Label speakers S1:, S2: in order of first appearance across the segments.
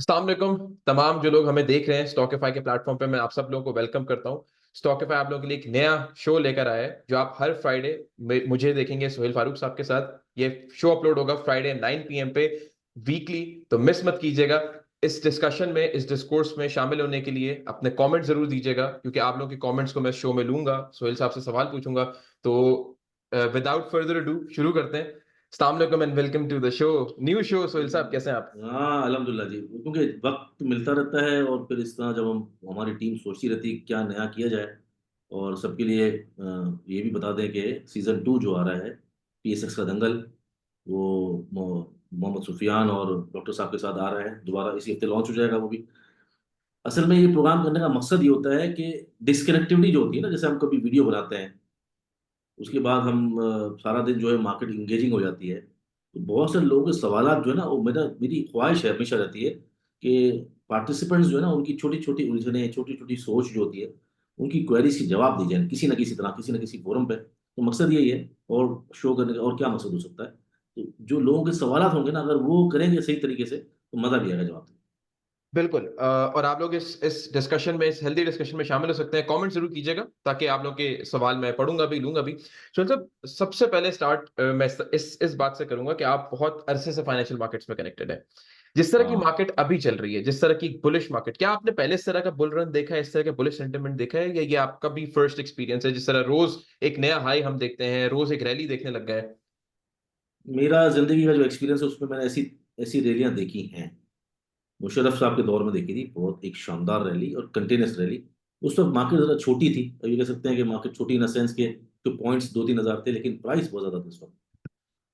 S1: अस्सलाम वालेकुम तमाम जो लोग हमें देख रहे हैं स्टॉकिफाई के प्लेटफॉर्म पे, मैं आप सब लोगों को वेलकम करता हूं। स्टॉकिफाई आप लोगों के लिए एक नया शो लेकर आया है जो आप हर फ्राइडे मुझे देखेंगे सोहेल फारूक साहब के साथ। ये शो अपलोड होगा फ्राइडे 9 PM पे वीकली, तो मिस मत कीजिएगा। इस डिस्कशन में, इस डिस्कोर्स में शामिल होने के लिए अपने कमेंट जरूर दीजिएगा, क्योंकि आप लोगों के कमेंट्स को मैं शो में लूंगा, सोहेल साहब से सवाल पूछूंगा। तो विदाउट फर्दर अडू शुरू करते हैं। अस्सलाम वालेकुम and welcome to the show, new show. Sohail साहब कैसे हैं आप?
S2: हाँ, अल्हम्दुलिल्लाह जी। क्योंकि वक्त मिलता रहता है और फिर इस तरह जब हम हमारी टीम सोचती रहती है कि क्या नया किया जाए। और सबके लिए ये भी बता दें कि सीज़न 2 जो आ रहा है, पीएसएक्स का दंगल, वो मोहम्मद सुफियान और डॉक्टर साहब के साथ आ रहा है। दोबारा इसी हफ्ते लॉन्च हो जाएगा वो भी। असल में ये प्रोग्राम करने का मकसद ये होता है कि डिस्कनेक्टिविटी जो होती है ना, जैसे हम कभी वीडियो बनाते हैं, उसके बाद हम सारा दिन जो है मार्केट इंगेजिंग हो जाती है। तो बहुत से लोगों के सवालात जो है ना, वो मेरी ख्वाहिश है, हमेशा रहती है कि पार्टिसिपेंट्स जो है ना, उनकी छोटी छोटी उलझने, छोटी छोटी सोच जो होती है, उनकी क्वेरीज की जवाब दी जाए किसी न किसी तरह, किसी न किसी फोरम पे। तो मकसद यही है। और शो करने का और क्या मकसद हो सकता है? तो जो लोगों के सवालात होंगे ना, अगर वो करेंगे सही तरीके से, तो मजा भी आएगा जवाब देने
S1: बिल्कुल। और आप लोग इस डिस्कशन में, इस हेल्दी डिस्कशन में शामिल हो सकते हैं। कमेंट जरूर कीजिएगा ताकि आप लोग के सवाल मैं पढ़ूंगा भी, लूंगा भी। सुन साहब, सबसे पहले स्टार्ट मैं इस बात से करूंगा कि आप बहुत अरसे से फाइनेंशियल मार्केट्स में कनेक्टेड है। जिस तरह की
S2: हाँ।
S1: मार्केट अभी चल रही है, जिस तरह की बुलिश मार्केट, क्या आपने पहले इस तरह का बुल रन देखा है, इस तरह का बुलिश सेंटिमेंट देखा है, या ये आपका भी फर्स्ट एक्सपीरियंस है? जिस तरह रोज एक नया हाई हम देखते हैं, रोज एक रैली देखने लग गए।
S2: मेरा जिंदगी का जो एक्सपीरियंस है, उसमें मैंने ऐसी ऐसी रैलियां देखी हैं। मुशर्रफ साहब के दौर में देखी थी, बहुत एक शानदार रैली और कंटिन्यूस रैली। उस वक्त मार्केट ज़रा छोटी थी, अब ये कह सकते हैं कि मार्केट छोटी इन सेंस के जो पॉइंट्स 2-3 हज़ार थे, लेकिन प्राइस बहुत ज़्यादा था उस वक्त।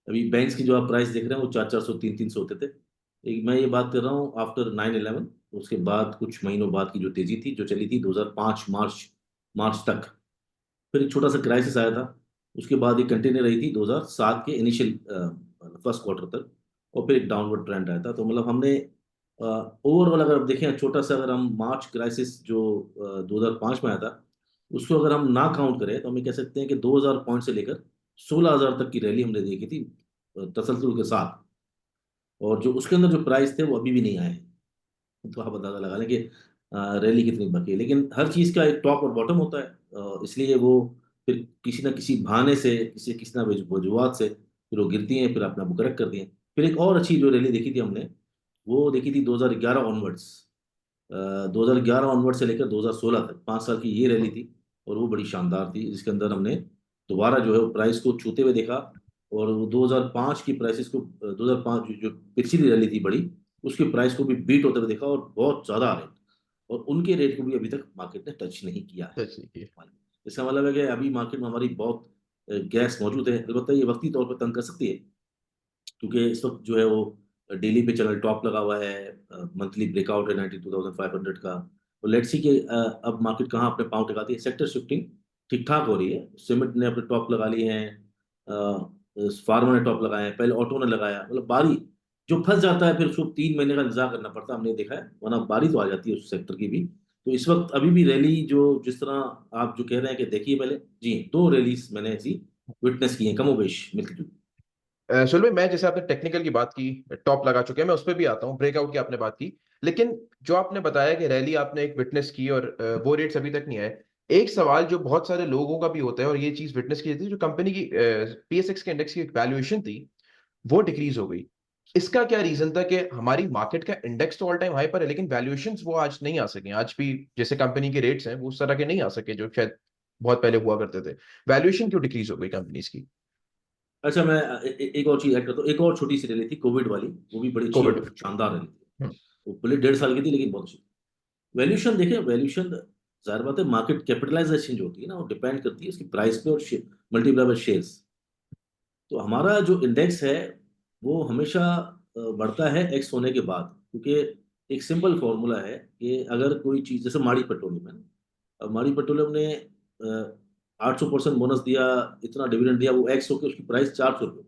S2: अभी बैंक्स की जो आप प्राइस देख रहे हैं, वो 400-400, 300-300 होते थे। एक मैं ये बात कर रहा हूँ आफ्टर 9/11, उसके बाद कुछ महीनों बाद की जो तेजी थी, जो चली थी 2005 मार्च मार्च तक। फिर एक छोटा सा क्राइसिस आया था। उसके बाद ये कंटिन्यू रही थी 2007 के इनिशियल फर्स्ट क्वार्टर तक। और फिर एक डाउनवर्ड ट्रेंड आया था। तो मतलब हमने ओवरऑल अगर आप देखें, छोटा सा अगर हम मार्च क्राइसिस जो 2005 में आया था, उसको अगर हम ना काउंट करें, तो हम ये कह सकते हैं कि 2000 पॉइंट से लेकर 16,000 तक की रैली हमने देखी थी, तसलसल के साथ। और जो उसके अंदर जो प्राइस थे, वो अभी भी नहीं आए हैं। तो आप अंदाजा लगा लें कि रैली कितनी बाकी है। लेकिन हर चीज़ का एक टॉप और बॉटम होता है, इसलिए वो फिर किसी ना किसी बहाने से, किसी किसी ना वजूहत से फिर वो गिरती हैं, फिर अपना वो करेक्ट करती हैं। फिर एक और अच्छी जो रैली देखी थी हमने, वो देखी थी 2011 ऑनवर्ड्स। 2011 ऑनवर्ड से लेकर 2016 तक 5 साल की ये रैली थी। और वो बड़ी शानदार थी, जिसके अंदर हमने दोबारा जो है वो प्राइस को छूते हुए देखा। और वो 2005 की प्राइसेस को, 2005 जो पिछली रैली थी बड़ी, उसकी प्राइस को भी बीट होते हुए देखा, और बहुत ज़्यादा रेट। और उनके रेट को भी अभी तक मार्केट ने टच नहीं किया है।
S1: देखिए,
S2: इसका मतलब है कि अभी मार्केट में हमारी बहुत गैस मौजूद है। अलबत्ता ये वक्ती तौर पर तंग कर सकती है, क्योंकि इस वक्त जो है वो डेली पे चल टॉप लगा हुआ है। मंथली ब्रेकआउट है 92,500 का। तो लेट्स सी कि अब मार्केट कहाँ अपने पाँव टिकाती है। सेक्टर शिफ्टिंग ठीक ठाक हो रही है। सीमेंट ने अपने टॉप लगा लिए हैं, फार्मा ने टॉप लगाए हैं, पहले ऑटो ने लगाया। मतलब बारी जो फंस जाता है, फिर उसको 3 महीने का इंतजार करना पड़ता है, हमने देखा है। वरना बारी तो आ जाती है उस सेक्टर की भी। तो इस वक्त अभी भी रैली जो, जिस तरह आप जो कह रहे हैं कि देखिए, पहले जी 2 रैलीज मैंने ऐसी विटनेस की हैं, कमोबेश मिलती जुलती।
S1: सुल भाई, मैं जैसे आपने टेक्निकल की बात की, टॉप लगा चुके हैं, मैं उस पर भी आता हूँ। ब्रेकआउट की आपने बात की, लेकिन जो आपने बताया कि रैली आपने एक विटनेस की और वो रेट्स अभी तक नहीं आए। एक सवाल जो बहुत सारे लोगों का भी होता है, और ये चीज विटनेस की थी, जो कंपनी की पीएसएक्स के इंडेक्स की एक वैल्यूएशन थी, वो डिक्रीज हो गई। इसका क्या रीजन था कि हमारी मार्केट का इंडेक्स तो ऑल टाइम हाई पर है, लेकिन वैल्यूएशंस वो आज नहीं आ सके? आज भी जैसे कंपनी के रेट्स हैं वो उस तरह के नहीं आ सके जो शायद बहुत पहले हुआ करते थे। वैल्यूएशन क्यों डिक्रीज हो गई कंपनीज की?
S2: अच्छा, मैं एक और चीज ऐड करता हूँ। एक और छोटी सी रैली थी कोविड वाली, वो भी बड़ी अच्छी
S1: कोविड।
S2: और शानदार रैली थी। वो भले 1.5 साल की थी, लेकिन बहुत अच्छी। वैल्यूशन देखें, वैल्यूशन जाहिर बात है, मार्केट कैपिटलाइजेशन जो होती है ना, वो डिपेंड करती है उसकी प्राइस पे और मल्टीप्लाई बाय शेयर्स। तो हमारा जो इंडेक्स है, वो हमेशा बढ़ता है एक्स होने के बाद, क्योंकि एक सिंपल फॉर्मूला है कि अगर कोई चीज़, जैसे माड़ी पेट्रोलियम है ना, अब माड़ी पेट्रोलियम ने 800% बोनस दिया, इतना डिविडेंड दिया, वो एक्स होकर उसकी प्राइस 400 रुपये,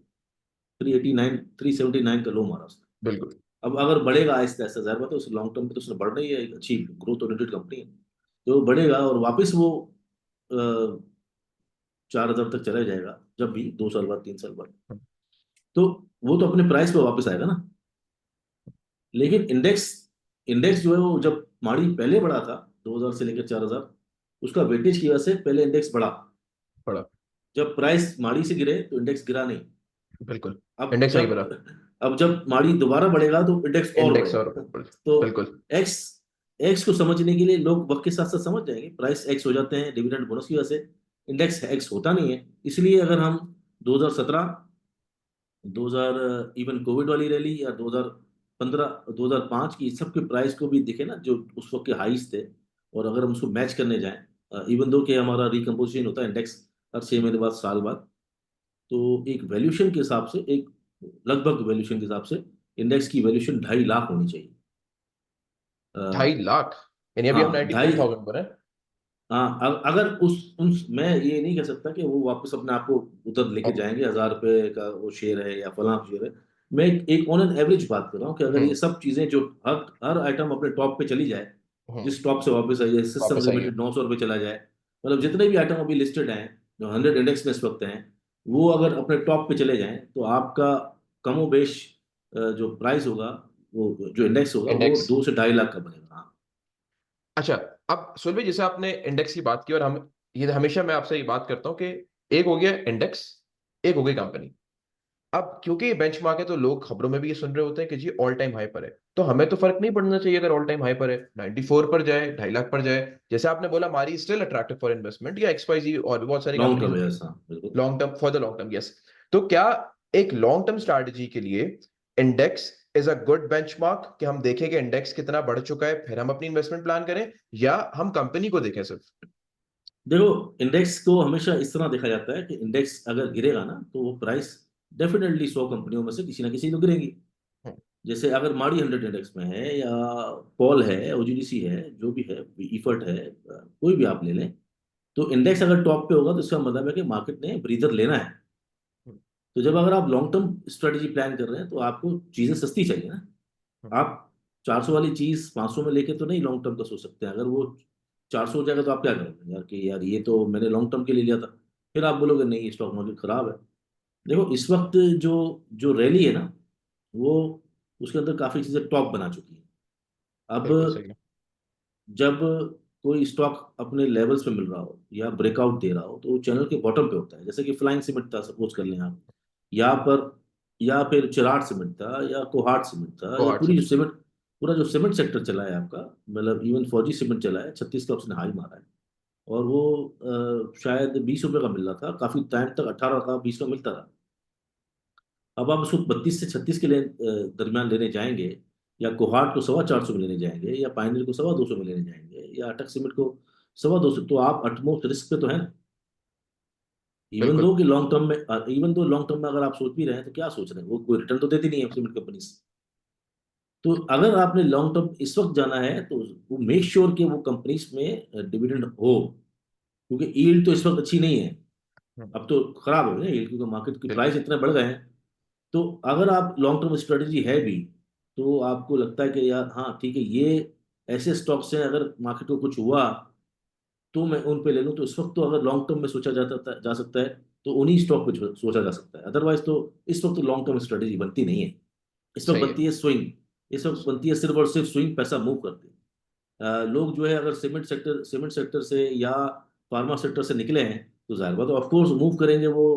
S2: 389 का लो मारा उसने।
S1: बिल्कुल।
S2: अब अगर बढ़ेगा आहिस्ता आहिस्ता, जाहिर बात है उस लॉन्ग टर्म पे तो उसने बढ़ रही है, एक अच्छी ग्रोथ ओरिएंटेड कंपनी है। तो बढ़ेगा और वापस वो 4,000 तक चला जाएगा, जब भी 2 साल बाद, 3 साल बाद। तो वो तो अपने प्राइस पे वापस आएगा ना। लेकिन इंडेक्स इंडेक्स जो है वो जब माड़ी पहले बढ़ा था 2000 से लेकर 4000, उसका वेटेज की वजह से पहले इंडेक्स बढ़ा।
S1: पड़ा।
S2: जब प्राइस माड़ी से गिरे तो इंडेक्स गिरा नहीं।
S1: बिल्कुल।
S2: अब
S1: इंडेक्स नहीं
S2: जब
S1: बढ़ा।
S2: अब जब माड़ी दोबारा बढ़ेगा तो इंडेक्स और
S1: इंडेक्स और
S2: बढ़ेगा। तो
S1: बिल्कुल।
S2: एक्स एक्स को समझने के लिए लोग वक्त के साथ साथ समझ जाएंगे, प्राइस एक्स हो जाते हैं डिविडेंड बोनस की वजह से। इंडेक्स एक्स होता नहीं है। इसलिए अगर हम 2017, 2000, इवन कोविड वाली रैली, या 2015, 2005 की सब के प्राइस को भी दिखे ना, जो उस वक्त के हाईस थे, और अगर हम उसको मैच करने जाएं, इवन दो कि हमारा रिकम्पोजिशन होता है इंडेक्स हर 6 महीने बाद, साल बाद, तो एक वैल्यूशन के हिसाब से, एक लगभग वैल्यूशन के हिसाब से इंडेक्स की वैल्यूशन 2.5 लाख होनी चाहिए। अ,
S1: 2.5 लाख? यानी अभी हम
S2: हाँ,
S1: 94,000 पर हैं।
S2: हाँ, अगर उस मैं ये नहीं कह सकता कि वो वापस अपने आप को उधर लेके
S1: अब
S2: जाएंगे, 1000 रुपए का वो शेयर है या फलां शेयर है। मैं एक ऑन एन एवरेज बात कर रहा हूँ कि अगर ये
S1: हम्म
S2: सब चीजें जो हर हर आइटम अपने टॉप पे चली जाए,
S1: हम्म
S2: जिस टॉप से वापस आई जाए, सिस्टम
S1: वापस आई है।
S2: लिमिटेड 900 रुपये चला जाए, मतलब जितने भी आइटम अभी लिस्टेड हैं जो 100 इंडेक्स में इस वक्त हैं, वो अगर अपने टॉप पे चले जाएं, तो आपका कमोबेश जो प्राइस होगा, वो जो इंडेक्स होगा, वो
S1: इंडेक्स।
S2: 2 से 2.5 लाख का बनेगा। हाँ।
S1: अच्छा, अब सुलभी जैसे आपने इंडेक्स की बात की, और हम ये हमेशा मैं आपसे ये बात करता हूँ कि एक हो गया इंडेक्स, एक हो गई कंपनी। अब क्योंकि ये बेंचमार्क है तो लोग खबरों में भी ये सुन रहे होते हैं कि जी ऑल टाइम हाई पर है, तो हमें तो फर्क नहीं पड़ना चाहिए अगर ऑल टाइम हाई पर है, 94 पर जाए, 2.5 लाख पर जाए। जैसे आपने बोला मारी स्टिल अट्रैक्टिव फॉर इन्वेस्टमेंट, या एक्सवाईजी और भी बहुत सारी
S2: लॉन्ग
S1: कंपनीज
S2: टर्म है
S1: होती
S2: ऐसा, बिल्कुल।
S1: हैं long term, for the long term, yes. तो क्या एक लॉन्ग टर्म स्ट्रैटेजी के लिए index is a good benchmark, कि हम देखें कि इंडेक्स कितना बढ़ चुका है फिर हम अपनी इन्वेस्टमेंट प्लान करें, या हम कंपनी को देखें सिर्फ?
S2: देखो, इंडेक्स को हमेशा इस तरह देखा जाता है कि इंडेक्स अगर गिरेगा ना, तो वो प्राइस डेफिनेटली 100 कंपनियों में से किसी ना किसी तो गिरेगी।
S1: हम्म,
S2: जैसे अगर माड़ी 100 इंडेक्स में है, या पॉल है, ओजीडीसी है, जो भी है, इफर्ट है, कोई भी आप ले लें, तो इंडेक्स अगर टॉप पे होगा तो इसका मतलब है कि मार्केट ने ब्रीदर लेना है।
S1: हम्म,
S2: तो जब अगर आप लॉन्ग टर्म स्ट्रेटेजी प्लान कर रहे हैं, तो आपको चीजें सस्ती चाहिए ना।
S1: हम्म,
S2: आप 400 वाली चीज 500 में लेके तो नहीं लॉन्ग टर्म का सोच सकते हैं। अगर वो 400 हो जाएगा तो आप क्या करोगे यार, कि यार ये तो मैंने लॉन्ग टर्म के लिए लिया था। फिर आप बोलोगे नहीं, स्टॉक मार्केट खराब है। देखो, इस वक्त जो जो रैली है ना, वो उसके अंदर काफी चीजें टॉप बना चुकी हैं। अब
S1: बिल्कुल सही है।
S2: जब कोई स्टॉक अपने लेवल्स पे मिल रहा हो या ब्रेकआउट दे रहा हो, तो वो चैनल के बॉटम पे होता है। जैसे कि फ्लाइंग सीमेंट था, सपोज कर लें आप, या पर या फिर चिराट सीमेंट था, या कोहाट सीमेंट था, या
S1: कोहाट
S2: पूरी जो
S1: सीमेंट।
S2: सीमेंट, पूरा जो सीमेंट सेक्टर चला है आपका, मतलब इवन फौजी सीमेंट चला है, 36 का उसने हाई मारा है। और वो शायद 20 रुपए का मिल रहा था काफी टाइम तक, 18 का 20 का मिलता रहा। अब आप उसको 32 से 36 के लिए दरमियान लेने जाएंगे, या कोहाट को 425 में लेने जाएंगे, या पाइनर को 225 में लेने जाएंगे, या अटक सीमेंट को 225, तो आप अटमोस्ट रिस्क पे तो है ना। इवन
S1: बिल्कुल
S2: दो कि लॉन्ग टर्म में, इवन दो लॉन्ग टर्म में अगर आप सोच भी रहे हैं, तो क्या सोच रहे हैं, वो कोई रिटर्न तो देती नहीं है सीमेंट कंपनी। तो अगर आपने लॉन्ग टर्म इस वक्त जाना है, तो वो मेक श्योर कि वो कंपनीज में डिविडेंड हो, क्योंकि यील्ड तो इस वक्त अच्छी नहीं है।
S1: हम्म,
S2: अब तो खराब हो गई ना यील्ड, क्योंकि मार्केट की
S1: बिल्कुल
S2: प्राइस इतने बढ़ गए हैं। तो अगर आप लॉन्ग टर्म स्ट्रेटेजी है भी, तो आपको लगता है कि यार हाँ ठीक है, ये ऐसे स्टॉक्स हैं, अगर मार्केट को कुछ हुआ तो मैं उन पे ले लूँ, तो इस वक्त तो अगर लॉन्ग टर्म में सोचा जा सकता है, तो उन्हीं स्टॉक पे सोचा जा सकता है। अदरवाइज तो इस वक्त तो लॉन्ग टर्म स्ट्रेटेजी बनती नहीं है। इस वक्त
S1: सही है।
S2: बनती है स्विंग। इस वक्त बनती है सिर्फ और सिर्फ स्विंग, पैसा मूव करते हैं। लोग जो है अगर सीमेंट सेक्टर से या फार्मा सेक्टर से निकले हैं, तो जाहिर बात है ऑफ कोर्स मूव करेंगे वो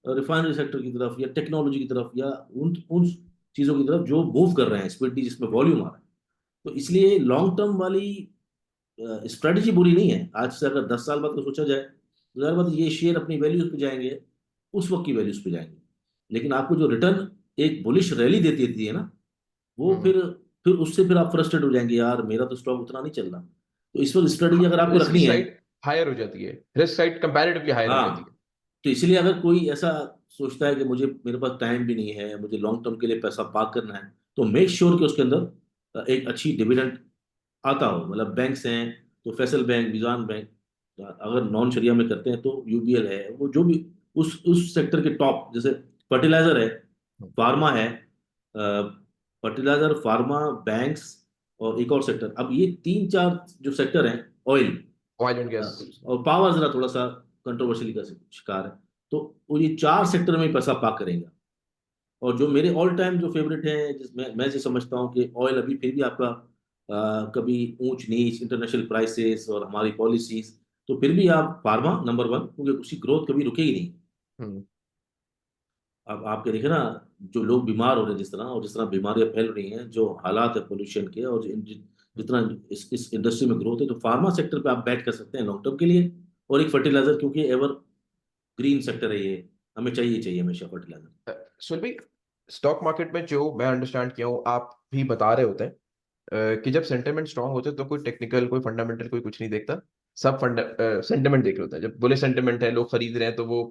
S2: रिफाइनरी सेक्टर की तरफ, या टेक्नोलॉजी की तरफ, या उन उन चीज़ों की तरफ जो मूव कर रहे हैं स्पीडली, जिसमें वॉल्यूम आ रहा है। तो इसलिए लॉन्ग टर्म वाली स्ट्रेटेजी बुरी नहीं है। आज से अगर 10 साल बाद का सोचा जाए, तो जाहिर बात है ये शेयर अपनी वैल्यूज पे जाएंगे, उस वक्त की वैल्यूज पे जाएंगे। लेकिन आपको जो रिटर्न एक बुलिश रैली देती देती है ना, वो
S1: हम्म
S2: फिर उससे फिर आप फ्रस्ट्रेट हो जाएंगे, यार मेरा तो स्टॉक उतना नहीं चल रहा। तो इस वक्त स्ट्रेटेजी अगर आपको
S1: रिस्क की
S2: रखनी है,
S1: साइड हायर हो जाती है, रिस्क साइड कंपैरेटिवली हायर हो जाती
S2: हाँ, तो इसलिए अगर कोई ऐसा सोचता है कि मुझे, मेरे पास टाइम भी नहीं है, मुझे लॉन्ग टर्म के लिए पैसा पार्क करना है, तो मेक श्योर कि उसके अंदर एक अच्छी डिविडेंड आता हो। मतलब बैंक्स हैं तो फैसल बैंक, विजन बैंक, अगर नॉन शरिया में करते हैं तो यूबीएल है, वो जो भी उस सेक्टर के टॉप, जैसे फर्टिलाइजर है,
S1: है।
S2: फार्मा है, फर्टिलाइजर, फार्मा, बैंक्स, और एक और सेक्टर। अब ये 3 4 जो सेक्टर हैं, ऑयल
S1: ऑयल एंड गैस।
S2: और पावर जरा थोड़ा सा कंट्रोवर्शियली का शिकार है। तो वो ये 4 सेक्टर में ही पैसा पाक करेंगे। और जो मेरे ऑल टाइम जो फेवरेट हैं, जिसमें मैं जो समझता हूँ कि ऑयल अभी फिर भी आपका कभी ऊंच नीच, इंटरनेशनल प्राइसेस और हमारी पॉलिसीज, तो फिर भी आप फार्मा नंबर वन, क्योंकि उसकी ग्रोथ कभी रुकेगी नहीं।
S1: हम्म।
S2: अब आपके देखे ना, जो लोग बीमार हो रहे हैं जिस तरह, और जिस तरह बीमारियां फैल रही हैं, जो हालात है पोल्यूशन के, और जितना इस इंडस्ट्री में ग्रोथ है, तो फार्मा सेक्टर पे आप बैट कर सकते हैं लॉन्ग टर्म के लिए। और एक फर्टिलाइजर, क्योंकि एवर ग्रीन सेक्टर है ये, हमें चाहिए चाहिए हमेशा फर्टिलाइजर।
S1: सुन भाई, स्टॉक मार्केट में जो मैं अंडरस्टैंड किया हूँ, आप भी बता रहे होते हैं कि जब सेंटिमेंट स्ट्रांग होते हैं तो कोई टेक्निकल, कोई फंडामेंटल, कोई कुछ नहीं देखता। सब फंड सेंटिमेंट देख रहे होते हैं। जब बोले सेंटिमेंट है, लोग खरीद रहे हैं, तो वो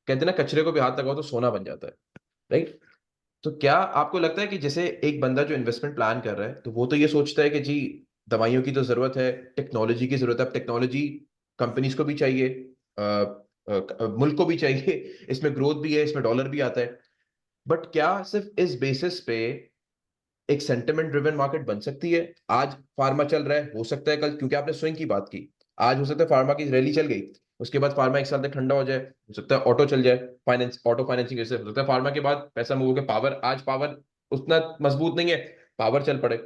S1: कहते हैं ना, कचरे को भी हाथ लगाओ तो सोना बन जाता है। राइट। तो क्या आपको लगता है कि जैसे एक बंदा जो इन्वेस्टमेंट प्लान कर रहा है, तो वो तो ये सोचता है कि जी दवाइयों की तो जरूरत है, टेक्नोलॉजी की जरूरत है, अब टेक्नोलॉजी कंपनीज को भी चाहिए, मुल्क को भी चाहिए, इसमें ग्रोथ भी है, इसमें डॉलर भी आता है। बट क्या सिर्फ इस बेसिस पे एक सेंटिमेंट ड्रिवन मार्केट बन सकती है? आज फार्मा चल रहा है, हो सकता है कल, क्योंकि आपने स्विंग की बात की, आज हो सकता है फार्मा की रैली चल गई, उसके बाद फार्मा एक साल तक ठंडा हो जाए, हो सकता है ऑटो चल जाए, फाइनेंस, ऑटो फाइनेंसिंग जैसे, हो सकता है फार्मा के बाद पैसा मूव होकर पावर, आज पावर उतना मजबूत नहीं है, पावर चल पड़े।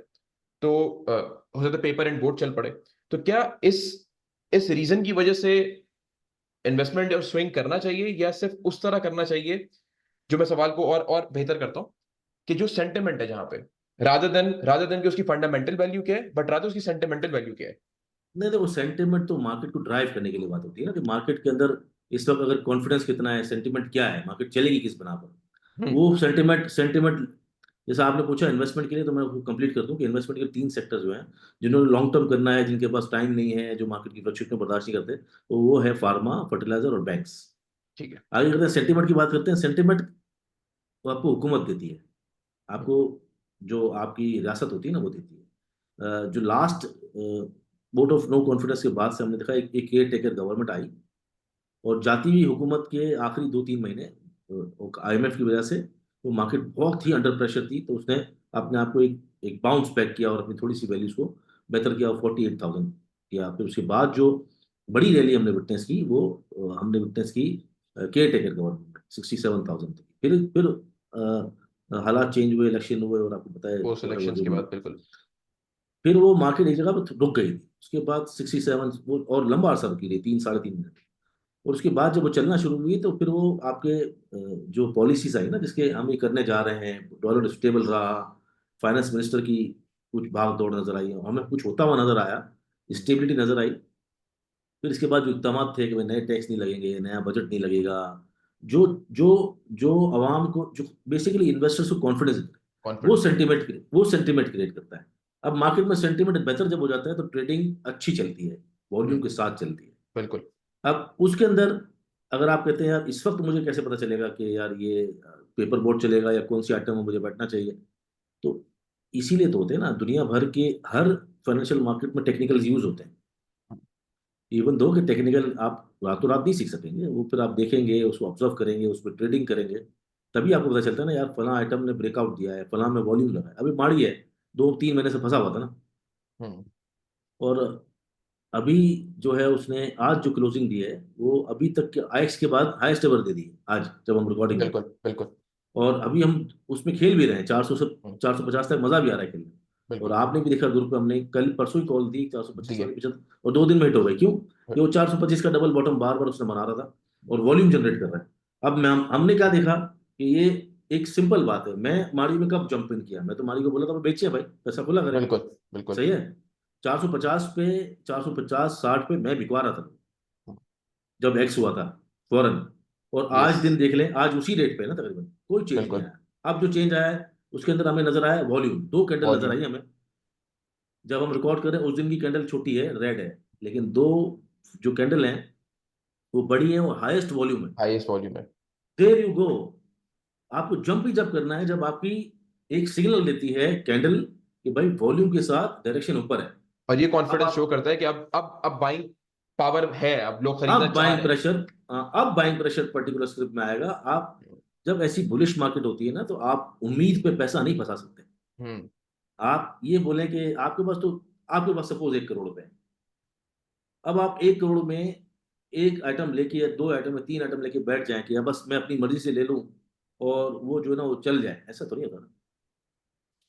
S1: तो हो सकता है पेपर एंड बोर्ड चल पड़े। तो क्या इस रीजन की वजह से इन्वेस्टमेंट और स्विंग करना चाहिए, या सिर्फ उस तरह करना चाहिए? जो मैं सवाल को और बेहतर करता हूँ, कि जो सेंटिमेंट है जहां पे, रादर देन कि उसकी फंडामेंटल वैल्यू क्या है, बट रादर उसकी सेंटिमेंटल वैल्यू क्या है?
S2: नहीं, देखो सेंटिमेंट तो मार्केट को ड्राइव करने के लिए बात होती है ना, कि मार्केट के अंदर इस वक्त अगर कॉन्फिडेंस कितना है, सेंटिमेंट क्या है, मार्केट चलेगी किस बना पर।
S1: हम्म।
S2: वो सेंटिमेंट सेंटिमेंट जैसा आपने पूछा इन्वेस्टमेंट के लिए, तो मैं आपको कंप्लीट कर दूं कि इन्वेस्टमेंट के तीन सेक्टर जो हैं, जिन्होंने लॉन्ग टर्म करना है, जिनके पास टाइम नहीं है, जो मार्केट की फ्लक्चुएशन को बर्दाश्त नहीं करते, तो वो है फार्मा, फर्टिलाइजर और बैंक्स।
S1: ठीक है।
S2: आगे करते हैं सेंटिमेंट की बात करते हैं। सेंटिमेंट तो आपको हुकूमत देती है,
S1: हम्म।
S2: आपको जो आपकी रियासत होती है ना वो देती है। जो last vote of no confidence के बाद से हमने देखा एक केयर टेकर गवर्नमेंट आई, और जाती हुई हुकूमत के आखिरी 2-3 महीने आईएमएफ की वजह से वो मार्केट बहुत ही अंडर प्रेशर थी, तो उसने अपने आप को एक एक बाउंस बैक किया और अपनी थोड़ी सी वैल्यूज को बेहतर किया, और 48,000 किया। फिर उसके बाद जो बड़ी रैली हमने विटनेस की, वो हमने विटनेस की केयर टेकर गवर्नमेंट 67,000 तक। फिर हालात चेंज हुए, इलेक्शन हुए, और आपको पता है
S1: पोस्ट
S2: what
S1: इलेक्शन
S2: जो
S1: के
S2: भी।
S1: बाद बिल्कुल।
S2: फिर वो मार्केट एक जगह पर रुक गई थी, उसके बाद 67 वो और लंबा अरसा रुकी रही, 3-3.5 मिनट। और उसके बाद जब वो चलना शुरू हुई, तो फिर वो आपके जो पॉलिसीज आई ना, जिसके हम ये करने जा रहे हैं, डॉलर स्टेबल रहा, फाइनेंस मिनिस्टर की कुछ भाग दौड़ नजर आई, हमें कुछ होता हुआ नजर आया,
S1: हम्म।
S2: स्टेबिलिटी नजर आई। फिर इसके बाद जो इकदाम थे कि भाई नए टैक्स नहीं लगेंगे, नया बजट नहीं लगेगा, जो जो जो आवाम को, जो बेसिकली इन्वेस्टर्स को कॉन्फिडेंस,
S1: कॉन्फिडेंस बिल्कुल।
S2: वो सेंटिमेंट क्रिएट करता है। अब मार्केट में सेंटिमेंट बेहतर जब हो जाता है, तो ट्रेडिंग अच्छी चलती है, वॉल्यूम
S1: हम्म।
S2: के साथ चलती है।
S1: बिल्कुल।
S2: अब उसके अंदर अगर आप कहते हैं यार इस वक्त मुझे कैसे पता चलेगा कि यार ये पेपर बोर्ड चलेगा या कौन सी आइटम में मुझे बैठना चाहिए, तो इसीलिए तो होते हैं ना, दुनिया भर के हर फाइनेंशियल मार्केट में टेक्निकल्स यूज होते हैं। इवन दो कि टेक्निकल आप रातों रात नहीं सीख सकेंगे, वो फिर आप देखेंगे, उसको ऑब्जर्व करेंगे, उस पर ट्रेडिंग करेंगे, तभी आपको पता चलता है ना यार फला आइटम ने ब्रेकआउट दिया है, फला में वॉल्यूम लगा है। अभी माड़ी है, 2-3 महीने से फंसा हुआ था ना,
S1: हम्म।
S2: और अभी जो है उसने आज जो क्लोजिंग दी है, वो अभी तक के आईएक्स के बाद हाईएस्ट एवर दे दी है आज जब हम रिकॉर्डिंग कर रहे
S1: बिल्कुल।
S2: हैं।
S1: बिल्कुल।
S2: और अभी हम उसमें खेल भी रहे हैं, 400 से
S1: हम्म।
S2: 450 तक मजा भी आ रहा है खेलने में। और
S1: बिल्कुल।
S2: आपने भी देखा ग्रुप पे, हमने कल परसों ही कॉल दी 425
S1: दिए।
S2: वाली 75, और 2 दिन में हिट हो गई। क्यों? कि वो 425 का डबल बॉटम बार बार उसने बना रहा था, और वॉल्यूम जनरेट कर रहा है। अब हमने क्या देखा कि ये एक सिंपल बात है, मैं मारी में कब जंप इन किया, मैं तो मारी को बोला था बेचिए भाई, पैसा खुला करें।
S1: बिल्कुल। बिल्कुल।
S2: सही है। 450 पे, 450-60 पे मैं बिकवा रहा था जब एक्स हुआ था, फौरन। और आज
S1: यस।
S2: दिन देख लें, आज उसी रेट पे है ना तकरीबन, कोई चेंज नहीं
S1: बिल्कुल।
S2: आया। अब जो चेंज आया है उसके अंदर हमें नजर आया वॉल्यूम, 2 कैंडल नजर
S1: वॉल्यूम।
S2: आई हमें। जब हम रिकॉर्ड कर रहे हैं उस दिन की कैंडल छोटी है, रेड है, लेकिन दो जो कैंडल हैं वो बड़ी है, और हाईएस्ट वॉल्यूम है।
S1: हाईएस्ट वॉल्यूम है।
S2: There you go. आपको जंप ही जब करना है जब आपकी एक सिग्नल देती है कैंडल कि भाई वॉल्यूम के साथ डायरेक्शन ऊपर है।
S1: और ये
S2: अब
S1: कॉन्फिडेंस शो
S2: आप
S1: करता है कि अब बाइंग पावर है, अब लोग खरीदना
S2: अब
S1: चाह
S2: बाइंग
S1: रहे हैं।
S2: प्रेशर अब बाइंग प्रेशर पर्टिकुलर स्क्रिप्ट में आएगा। आप जब ऐसी बुलिश मार्केट होती है ना, तो आप उम्मीद पे पैसा नहीं फंसा सकते।
S1: हम्म।
S2: आप ये बोलें कि आपके पास सपोज 1 करोड़ रुपए है। अब आप 1 करोड़ में एक आइटम लेके या 2 आइटम या 3 आइटम लेके बैठ जाएं कि या बस मैं अपनी मर्जी से ले लूं और वो जो है ना वो चल जाए, ऐसा तो नहीं होता ना।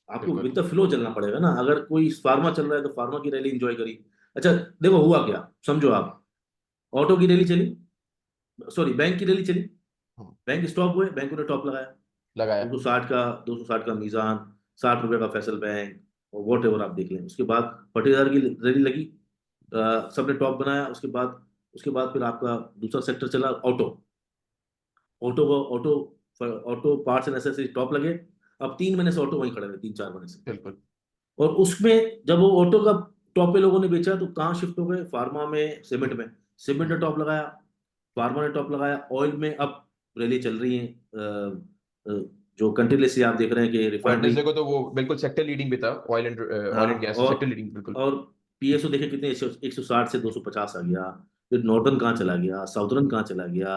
S2: आपको
S1: बिल्कुल।
S2: विद द फ्लो चलना पड़ेगा ना। अगर कोई फार्मा चल रहा है तो फार्मा की रैली एंजॉय करी। अच्छा, देखो हुआ क्या, समझो आप, ऑटो की रैली चली, सॉरी बैंक की रैली चली,
S1: हम्म,
S2: बैंक स्टॉप हुए, बैंकों ने टॉप लगाया,
S1: लगाया।
S2: 260 का, 260 का मीजान, 60 रुपए का फैसल बैंक, और वॉट एवर आप देख लें। उसके बाद 40,000 की रैली लगी, सबने टॉप बनाया। उसके बाद फिर आपका दूसरा सेक्टर चला, ऑटो। ऑटो को auto auto parts and accessories top लगे। अब 3 महीने से ऑटो वहीं खड़े हुए, 3-4 महीने से।
S1: बिल्कुल।
S2: और उसमें जब वो ऑटो का टॉप पे लोगों ने बेचा तो कहाँ शिफ्ट हो गए, फार्मा में, सीमेंट में। सीमेंट
S1: हम्म,
S2: ने टॉप लगाया, फार्मा ने टॉप लगाया, ऑयल में अब रैली चल रही है। जो कंट्रीलेस आप देख रहे हैं कि
S1: पॉइंटर्स
S2: रिफाइनरी।
S1: देखो तो वो बिल्कुल सेक्टर लीडिंग भी था,
S2: हाँ,
S1: oil and gas sector leading बिल्कुल।
S2: और पीएसओ देखे कितने, 160 से 250 आ गया। फिर नॉर्दर्न कहाँ चला गया, साउदर्न कहाँ चला गया,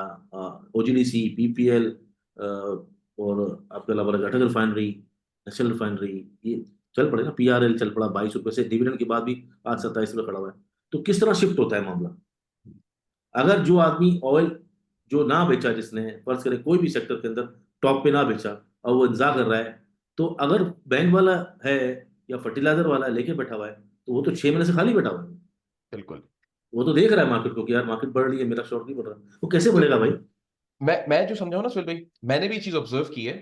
S2: ओजीडीसी, पीपीएल, और आपके अलावा घटक रिफाइनरी, नेशनल रिफाइनरी, ये चल पड़े ना। पीआरएल चल पड़ा 22 रुपए से, डिविडेंड के बाद भी आज 27 रुपये खड़ा हुआ है। तो किस तरह शिफ्ट होता है मामला। अगर जो आदमी ऑयल जो ना बेचा, जिसने फर्ज करें कोई भी सेक्टर के अंदर टॉप पे ना बेचा, और वो इंतजार कर रहा है, तो अगर बैंक वाला है या फर्टिलाइजर वाला लेके बैठा हुआ है, तो वो तो 6 महीने से खाली बैठा हुआ है।
S1: बिल्कुल।
S2: वो तो देख रहा है मार्केट को कि यार मार्केट बढ़ रही है, मेरा शॉर्ट नहीं बढ़ रहा, वो कैसे
S1: तो
S2: बढ़ेगा भाई।
S1: मैं जो समझाऊं ना सुहेल भाई, मैंने भी ये चीज ऑब्जर्व की है।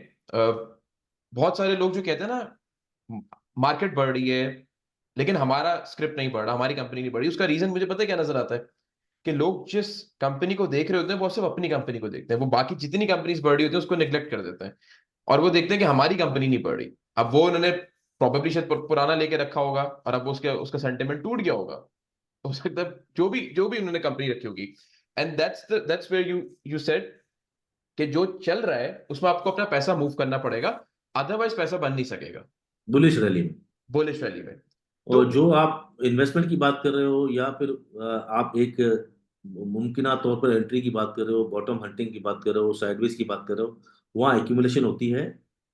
S1: बहुत सारे लोग जो कहते हैं ना मार्केट बढ़ रही है लेकिन हमारा स्क्रिप्ट नहीं बढ़ रहा, हमारी कंपनी नहीं बढ़ी, उसका रीजन मुझे पता है क्या नजर आता है? कि लोग जिस कंपनी को देख रहे होते हैं वो सिर्फ अपनी कंपनी को देखते हैं, वो बाकी जितनी कंपनीज बढ़ रही होती है उसको निग्लेक्ट कर देते हैं। और वो देखते हैं कि हमारी कंपनी नहीं बढ़ रही। अब वो उन्होंने प्रोबेबली शायद पुराना लेके रखा होगा और अब उसके उसका सेंटिमेंट टूट गया होगा। हो सकता है जो भी उन्होंने कंपनी रखी होगी। And that's where you said कि जो चल रहा है उसमें आपको अपना पैसा मूव करना पड़ेगा, अदरवाइज पैसा बन नहीं सकेगा
S2: बुलिश रैली में।
S1: बुलिश वैली में। तो
S2: और जो आप इन्वेस्टमेंट की बात कर रहे हो, या फिर आप एक मुमकिन तौर पर एंट्री की बात कर रहे हो, बॉटम हंटिंग की बात कर रहे हो, साइडवेज की बात कर रहे हो, वहाँ एक्यूमुलेशन होती है।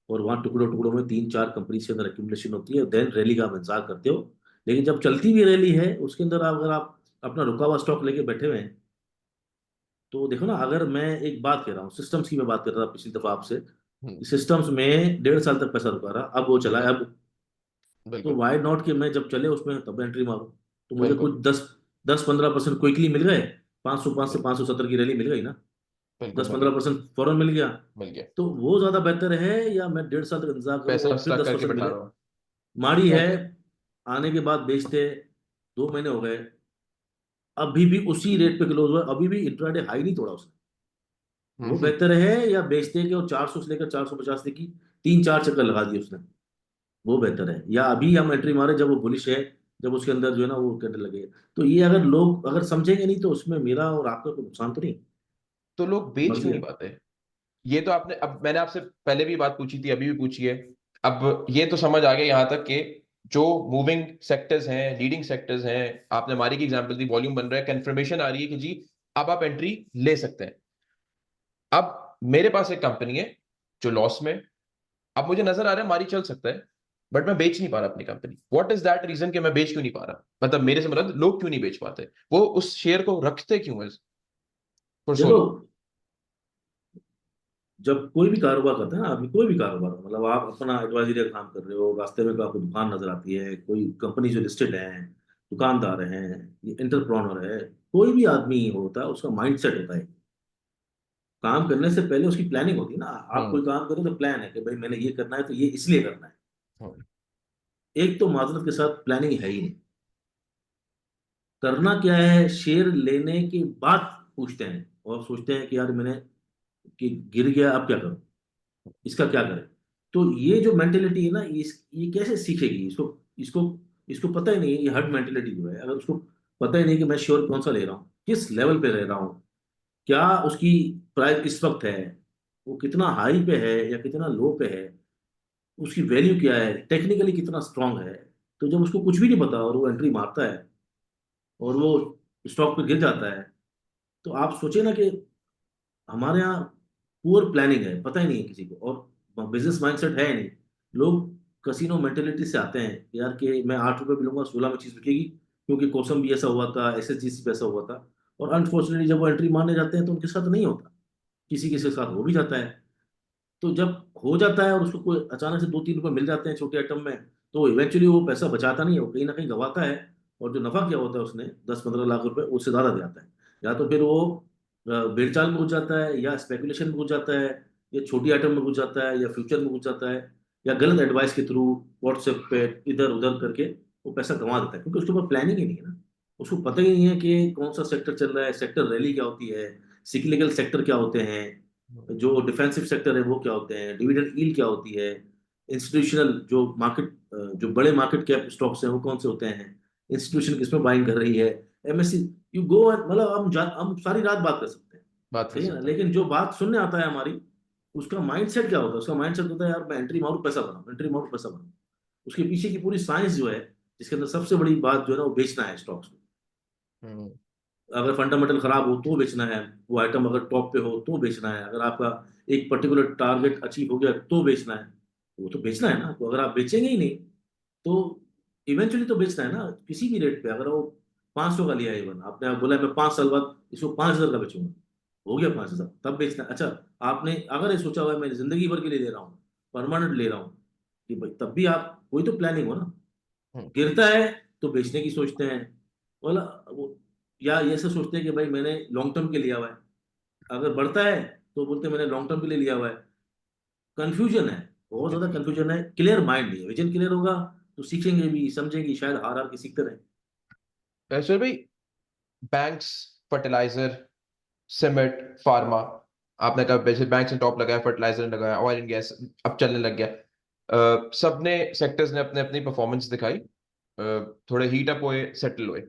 S2: और वहाँ टुकड़ों टुकड़ों में 3-4 कंपनी के अंदर एक्यूमुलेशन होती है, देन रैली का आप इंतजार करते हो। लेकिन जब चलती हुई रैली है उसके अंदर अगर आप अपना रुका हुआ स्टॉक लेके बैठे हुए हैं, तो देखो ना, अगर मैं एक बात कह रहा हूँ, सिस्टम्स की मैं बात कर रहा था पिछली दफा आपसे, सिस्टम्स में 1.5 साल तक पैसा रुका रहा, अब वो चला है।
S1: बिल्कुल।
S2: अब तो
S1: बिल्कुल।
S2: वाई नॉट कि मैं जब चले उसमें तब एंट्री मारूं। तो मुझे
S1: बिल्कुल।
S2: कुछ 10-15% क्विकली मिल गए, 505 से 570 की रैली मिल गई ना,
S1: बिल्कुल।
S2: दस
S1: मिल
S2: पंद्रह
S1: गया।
S2: परसेंट फौरन मिल गया।
S1: मिल गया।
S2: तो वो ज्यादा बेहतर है, या मैं 1.5 साल तक इंतजार करूं
S1: पैसा
S2: और फिर
S1: स्टॉक
S2: दस
S1: करके
S2: परसेंट
S1: बैठा
S2: मिले।
S1: रहा हूँ।
S2: माड़ी है,
S1: ओके।
S2: आने के बाद बेचते, 2 महीने हो गए, अभी भी उसी रेट पे क्लोज हुआ, अभी भी इंट्राडे हाई नहीं तोड़ा उसने। वो
S1: हम्म।
S2: बेहतर है, या बेचते के और 400 से लेकर 450 तक की 3-4 चक्कर लगा दिए उसने, वो बेहतर है, या अभी हम एंट्री मारे जब वो बुलिश है, जब उसके अंदर जो है ना वो कैंडल लगे। तो ये अगर लोग अगर समझेंगे नहीं, तो उसमें मेरा और आपका कोई नुकसान तो नहीं।
S1: तो लोग बेच
S2: मर्जी
S1: क्यों
S2: है।
S1: नहीं पाते? ये तो आपने, अब मैंने आपसे पहले भी बात पूछी थी, अभी भी पूछी है। अब ये तो समझ आ गया यहाँ तक कि जो मूविंग सेक्टर्स हैं, लीडिंग सेक्टर्स हैं, आपने हमारी की एग्जांपल दी, वॉल्यूम बन रहा है, कंफर्मेशन आ रही है कि जी अब आप एंट्री ले सकते हैं। अब मेरे पास एक कंपनी है जो लॉस में, अब मुझे नजर आ रहा है मारी चल सकता है, बट मैं बेच नहीं पा रहा अपनी company. What is that reason कि मैं बेच क्यों नहीं पा रहा? मतलब मेरे से मतलब लोग क्यों नहीं बेच पाते, वो उस शेयर को रखते क्यों है फॉर सो
S2: देखो,
S1: लॉन्ग?
S2: जब कोई भी कारोबार करता है ना आदमी, कोई भी कारोबार हो, मतलब आप अपना एडवाइजरी का काम कर रहे हो, रास्ते में कोई आपको दुकान नजर आती है, कोई कंपनी जो लिस्टेड है, दुकानदार हैं, ये एंटरप्रेन्योर है, कोई भी आदमी होता है उसका माइंड सेट होता है। काम करने से पहले उसकी प्लानिंग होती है ना। आप
S1: हम्म।
S2: कोई काम करो तो प्लान है कि भाई मैंने ये करना है तो ये इसलिए करना है।
S1: हम्म।
S2: एक तो माजरत के साथ प्लानिंग है ही नहीं। करना क्या है, शेयर लेने के बाद पूछते हैं और सोचते हैं कि यार मैंने, कि गिर गया अब क्या करूं, इसका क्या करें। तो ये जो मेंटेलिटी है ना, ये कैसे सीखेगी इसको। इसको इसको पता ही नहीं है, ये हर्ड मेंटेलिटी जो है, अगर उसको पता ही नहीं कि मैं श्योर कौन सा ले रहा हूँ, किस लेवल पे रह रहा हूँ, क्या उसकी प्राइस इस वक्त है, वो कितना हाई पे है या कितना लो पे है, उसकी वैल्यू क्या है, टेक्निकली कितना स्ट्रांग है। तो जब उसको कुछ भी नहीं पता और वो एंट्री मारता है और वो स्टॉक पे गिर जाता है, तो आप सोचे ना कि हमारे यहाँ पुअर प्लानिंग है, पता ही नहीं है किसी को, और बिजनेस माइंडसेट है ही नहीं। लोग कसिनो मेंटेलिटी से आते हैं कि यार कि मैं 8 रुपए भी लूंगा, 16 में चीज बिकेगी, क्योंकि कोसम भी ऐसा हुआ था, एसएसजीसी भी ऐसा हुआ था। और अनफॉर्चुनेटली जब वो एंट्री मारने जाते हैं तो उनके साथ नहीं होता, किसी किसी के साथ हो भी जाता है। तो जब हो जाता है और उसको कोई अचानक से 2-3 रुपए मिल जाते हैं छोटे आइटम में, तो इवेंचुअली वो पैसा बचाता नहीं है, वो कहीं ना कहीं गवाता है। और जो नफा किया होता है उसने 10-15 लाख रुपए, उससे ज्यादा दे आता है। या तो फिर वो भेड़चाल में घुस जाता है, या स्पेकुलेशन में घुस जाता है, या छोटी आइटम में घुस जाता है, या फ्यूचर में घुस जाता है, या गलत एडवाइस के थ्रू व्हाट्सएप पे इधर उधर करके वो पैसा गंवा देता है, क्योंकि उसके ऊपर प्लानिंग ही नहीं है ना। उसको पता ही नहीं है कि कौन सा सेक्टर चल रहा है, सेक्टर रैली क्या होती है, सिक्लिकल सेक्टर क्या होते हैं, जो डिफेंसिव सेक्टर है वो क्या होते हैं, डिविडेंड यील्ड क्या होती है, इंस्टीट्यूशनल जो मार्केट, जो बड़े मार्केट कैप स्टॉक्स हैं वो कौन से होते हैं, इंस्टीट्यूशन किसमें बाइंग कर रही है, एमएससी। यू गो, मतलब हम सारी रात बात कर सकते हैं,
S1: बात कर
S2: सही है ना,
S1: सकते हैं।
S2: लेकिन जो बात सुनने आता है हमारी, उसका माइंडसेट क्या होता है? उसका माइंडसेट होता है यार मैं एंट्री मारूं पैसा बनाऊं, एंट्री मारूं पैसा बनाऊं। उसके पीछे की पूरी साइंस जो है, जिसके अंदर सबसे बड़ी बात जो है ना, वो बेचना है स्टॉक्स को।
S1: हम्म।
S2: अगर फंडामेंटल खराब हो तो बेचना है, वो आइटम अगर टॉप पे हो तो बेचना है, अगर आपका एक पर्टिकुलर टारगेट अचीव हो गया तो बेचना है। वो तो बेचना है ना, तो अगर आप बेचेंगे ही नहीं तो इवेंचुअली तो बेचना है ना, किसी भी रेट पे। अगर वो 500 का लिया है, इवन आपने आप बोला मैं 5 साल बाद इसको 5,000 का बेचूंगा, हो गया 5,000, तब बेचना है। अच्छा, आपने अगर ये सोचा हुआ है मैं जिंदगी भर के लिए ले रहा हूँ, परमानेंट ले रहा हूँ, कि भाई तब भी आप, कोई तो प्लानिंग हो ना।
S1: हम्म।
S2: गिरता है तो बेचने की सोचते हैं, बोला वो, या ये ऐसे सोचते हैं कि भाई मैंने लॉन्ग टर्म के लिया हुआ है। अगर बढ़ता है तो बोलते हैं मैंने लॉन्ग टर्म के लिए लिया हुआ है। कंफ्यूजन है, बहुत ज्यादा
S1: कंफ्यूजन।
S2: कंफ्यूजन है, क्लियर माइंड नहीं है। विजन क्लियर होगा तो सीखेंगे भी, समझेंगे, शायद हार हार के सीखते रहे।
S1: वैसे भाई, बैंक्स, फर्टिलाइजर, सीमेंट, फार्मा, आपने कहा वैसे बैंक्स ने टॉप लगाया, फर्टिलाइजर ने लगाया, ऑयल एंड गैस अब चलने लग गया। सबने सेक्टर्स ने अपने अपनी परफॉर्मेंस दिखाई, थोड़े हीट अप हुए, सेटल हुए।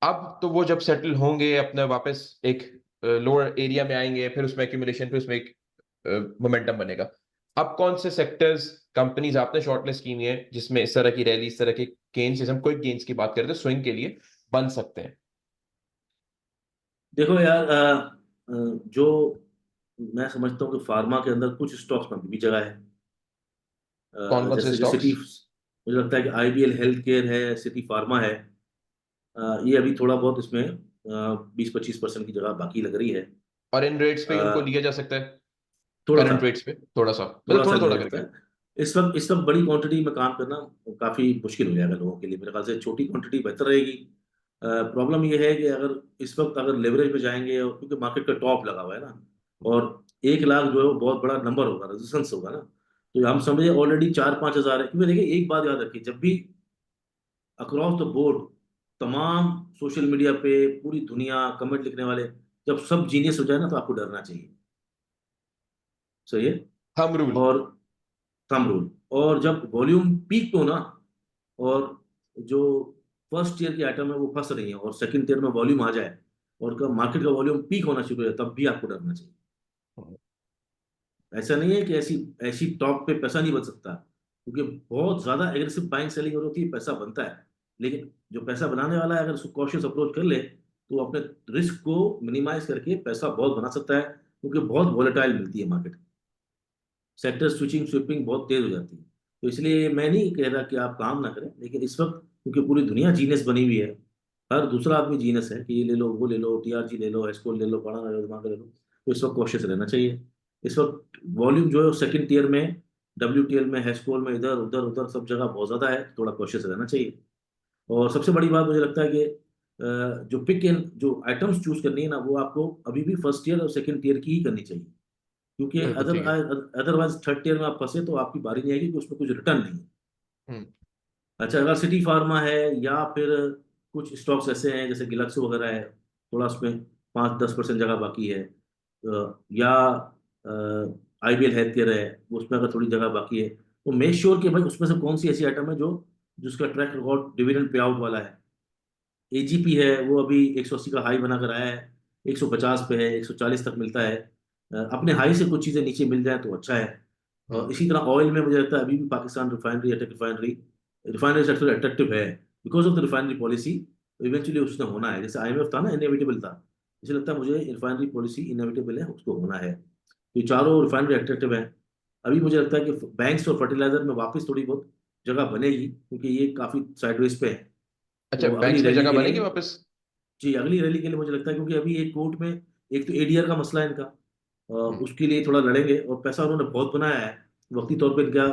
S1: अब तो वो जब सेटल होंगे अपने वापस एक लोअर एरिया में आएंगे, फिर उसमें एक्यूमुलेशन, फिर उसमें एक मोमेंटम बनेगा। अब कौन से सेक्टर्स, कंपनीज आपने शॉर्टलिस्ट की हुई है जिसमें इस तरह की रैली, इस तरह के गेन्स, जैसे हम क्विक गेन्स की बात करते हैं, स्विंग के लिए बन सकते हैं?
S2: देखो यार, जो मैं समझता हूँ कि फार्मा के अंदर कुछ स्टॉक्स में अभी भी जगह है।
S1: कौन कौन से
S2: जैसे कि
S1: स्टॉक्स?
S2: सिटी, मुझे लगता है कि आईबीएल हेल्थ केयर है, सिटी फार्मा है। ये अभी थोड़ा बहुत इसमें 20-25% की जगह बाकी लग रही है।
S1: और इन रेट्स पे उनको
S2: अ,
S1: लिया जा सकता है?
S2: थोड़ा सा,
S1: करंट रेट्स पे थोड़ा सा, मतलब
S2: थोड़ा सा
S1: थोड़ा
S2: लिया
S1: थोड़ा
S2: जा सकता
S1: करके?
S2: है। इस वक्त बड़ी क्वांटिटी में काम करना काफी मुश्किल हो जाएगा लोगों के लिए। मेरे ख्याल से छोटी क्वांटिटी बेहतर रहेगी। प्रॉब्लम ये है कि अगर इस वक्त अगर लेवरेज पे जाएंगे, और क्योंकि मार्केट का टॉप लगा हुआ है ना, और 1 लाख जो है वो बहुत बड़ा नंबर होगा, रेजिस्टेंस होगा ना। तो हम समझे ऑलरेडी 4-5 हजार है, क्योंकि देखिए एक बात याद रखिए, जब भी अक्रॉस द बोर्ड तमाम सोशल मीडिया पे पूरी दुनिया कमेंट लिखने वाले, जब सब जीनियस हो जाए ना, तो आपको डरना चाहिए। सही है।
S1: Thumb rule.
S2: और थंब रूल, और जब वॉल्यूम पीक पे हो ना, और जो फर्स्ट ईयर की आइटम है वो फंस रही है, और सेकंड ईयर में वॉल्यूम आ जाए, और का मार्केट का वॉल्यूम पीक होना शुरू हो जाए, तब भी आपको डरना चाहिए। ऐसा नहीं है कि ऐसी ऐसी टॉप पे पैसा नहीं बन सकता, क्योंकि बहुत ज्यादा एग्रेसिव बाइंग सेलिंग हो रही है, पैसा बनता है। लेकिन जो पैसा बनाने वाला है, अगर उसको कॉशियस अप्रोच कर ले, तो वो अपने रिस्क को मिनिमाइज करके पैसा बहुत बना सकता है, क्योंकि बहुत वॉलेटाइल मिलती है मार्केट। सेक्टर स्विचिंग स्विपिंग बहुत तेज हो जाती है। तो इसलिए मैं नहीं कह रहा कि आप काम ना करें, लेकिन इस वक्त क्योंकि पूरी दुनिया जीनियस बनी हुई है, हर दूसरा आदमी जीनियस है कि ये ले लो, वो ले लो, टीआरजी ले लो, एस्कोल ले लो, बड़ा ले लो, दिमाग ले लो। तो इस वक्त कॉशियस रहना चाहिए। इस वक्त वॉल्यूम जो है सेकंड टीयर में, डब्ल्यूटीएल में, हेस्कोल में, इधर उधर उधर सब जगह बहुत ज्यादा है, थोड़ा कॉशियस रहना चाहिए। और सबसे बड़ी बात मुझे लगता है कि जो पिक एंड जो आइटम्स चूज करनी है ना, वो आपको अभी भी फर्स्ट ईयर और सेकंड ईयर की ही करनी चाहिए, क्योंकि
S1: बिल्कुल
S2: अदर
S1: ठीक है।
S2: अदरवाइज थर्ड ईयर में आप फंसे तो आपकी बारी नहीं आएगी, कि उसमें कुछ रिटर्न नहीं है।
S1: हम्म।
S2: अच्छा, अगर सिटी फार्मा है, या फिर कुछ स्टॉक्स ऐसे हैं जैसे गिलक्सो वगैरह है, थोड़ा उसमें 5-10% जगह बाकी है, या आईबीएल हेल्थ केयर है, उसमें अगर थोड़ी जगह बाकी है, तो मेक श्योर कि भाई उसमें से कौन सी ऐसी आइटम है जो जिसका track record dividend pay out वाला है। एजीपी है, वो अभी 180 का हाई बनाकर आया है, 150 पे है, 140 तक मिलता है। अपने हाई से कुछ चीज़ें नीचे मिल जाए तो अच्छा है।
S1: हम्म।
S2: इसी तरह ऑयल में मुझे लगता है अभी भी पाकिस्तान रिफाइनरी, अटक रिफाइनरी, रिफाइनरी सेक्टर अट्रैक्टिव है, because of the refinery policy. Eventually उसने होना है, जैसे आईएमएफ था ना, इनएविटेबल था। इसे लगता है मुझे रिफाइनरी पॉलिसी इनएविटेबल है, उसको होना है। तो ये चारों रिफाइनरी अट्रैक्टिव है। अभी मुझे लगता है कि बैंक्स और फर्टिलाइजर में वापस थोड़ी बहुत जगह बनेगी, क्योंकि ये काफी साइडवेज पे है।
S1: अच्छा,
S2: तो अगली
S1: बैंक्स में
S2: रैली
S1: जगह
S2: के
S1: बनेगी
S2: लिए,
S1: वापस?
S2: जी अगली रैली के लिए मुझे लगता है, क्योंकि अभी एक कोर्ट में, एक तो एडीआर का मसला है इनका, उसके लिए थोड़ा लड़ेंगे, और पैसा उन्होंने बहुत बनाया है वक्ती तौर पे। इनका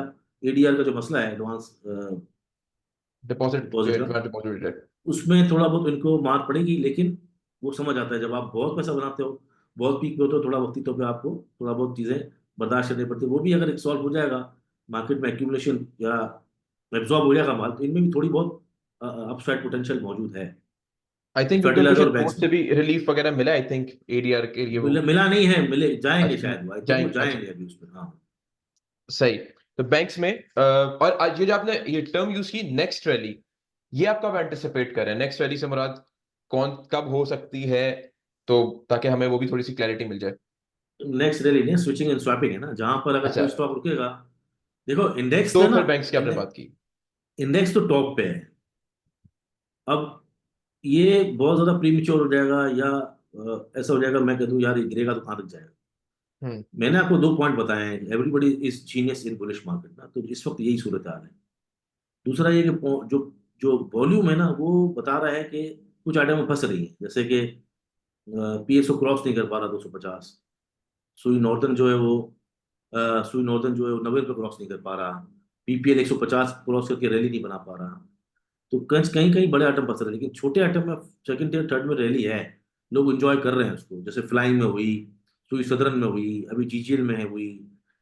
S2: एडीआर का जो मसला है, एडवांस
S1: डिपॉजिट, जो
S2: डिपॉजिट का,
S1: एडवांस डिपॉजिट है।
S2: उसमें थोड़ा बहुत इनको मार पड़ेगी, लेकिन वो समझ आता है जब आप बहुत पैसा बनाते हो, बहुत पीक पे हो, तो थोड़ा वक्ती तौर पे आपको थोड़ा बहुत चीज़ें बर्दाश्त करनी पड़ती है। वो भी अगर सॉल्व हो जाएगा, मार्केट में एक्यूमुलेशन या एब्जॉर्ब हो जाएगा माल, तो इनमें भी थोड़ी बहुत अपसाइड पोटेंशियल मौजूद है।
S1: आई थिंक उनको कुछ
S2: फर्टिलाइजर और बैंक्स
S1: कोर्ट
S2: में
S1: से भी रिलीफ वगैरह मिला, आई थिंक एडीआर के लिए वो।
S2: मिला नहीं है, मिले जाएंगे
S1: अच्छा,
S2: शायद, वो आई थिंक वो
S1: जाएंगे, अच्छा।
S2: जाएंगे अभी उसमें, हाँ।
S1: सही। तो बैंक्स में और आज ये जो आपने ये टर्म यूज की नेक्स्ट रैली, ये आप कब एंटिसिपेट कर रहे हैं? नेक्स्ट रैली से मुराद कौन कब हो सकती है, तो ताकि हमें वो भी थोड़ी सी क्लैरिटी मिल जाए।
S2: नेक्स्ट रैली नहीं, स्विचिंग एंड स्वैपिंग है ना, जहां पर अगर
S1: अच्छा,
S2: कोई स्टॉक रुकेगा। देखो इंडेक्स
S1: तो
S2: है ना,
S1: फिर बैंक्स की आपने बात की।
S2: इंडेक्स तो टॉप पे है। अब ये बहुत ज्यादा प्रीमिच्योर हो जाएगा, या ऐसा हो जाएगा मैं कह दूं यार ये गिरेगा तो कहां तक जाएगा।
S1: हम्म।
S2: मैंने आपको दो पॉइंट बताए हैं, everybody is genius in bullish market ना, तो इस वक्त यही सूरत हाल है। दूसरा ये कि जो जो वॉल्यूम है ना, वो बता रहा है कि कुछ आइटम फंस रही है, जैसे कि पीएसओ क्रॉस नहीं कर पा रहा 250। सुई नॉर्दर्न जो है वो सुई नॉर्दर्न जो है वो 90 रुपये क्रॉस नहीं कर पा रहा। पीपीएल 150 क्रॉस करके रैली नहीं बना पा रहा। तो कहीं कहीं कहीं बड़े आइटम फंस रहे हैं, लेकिन छोटे आइटम में सेकंड टियर थर्ड में रैली है। लोग एंजॉय कर रहे हैं उसको, जैसे फ्लाइंग में हुई, सुई सदरन में हुई, अभी जीजीएल में है हुई,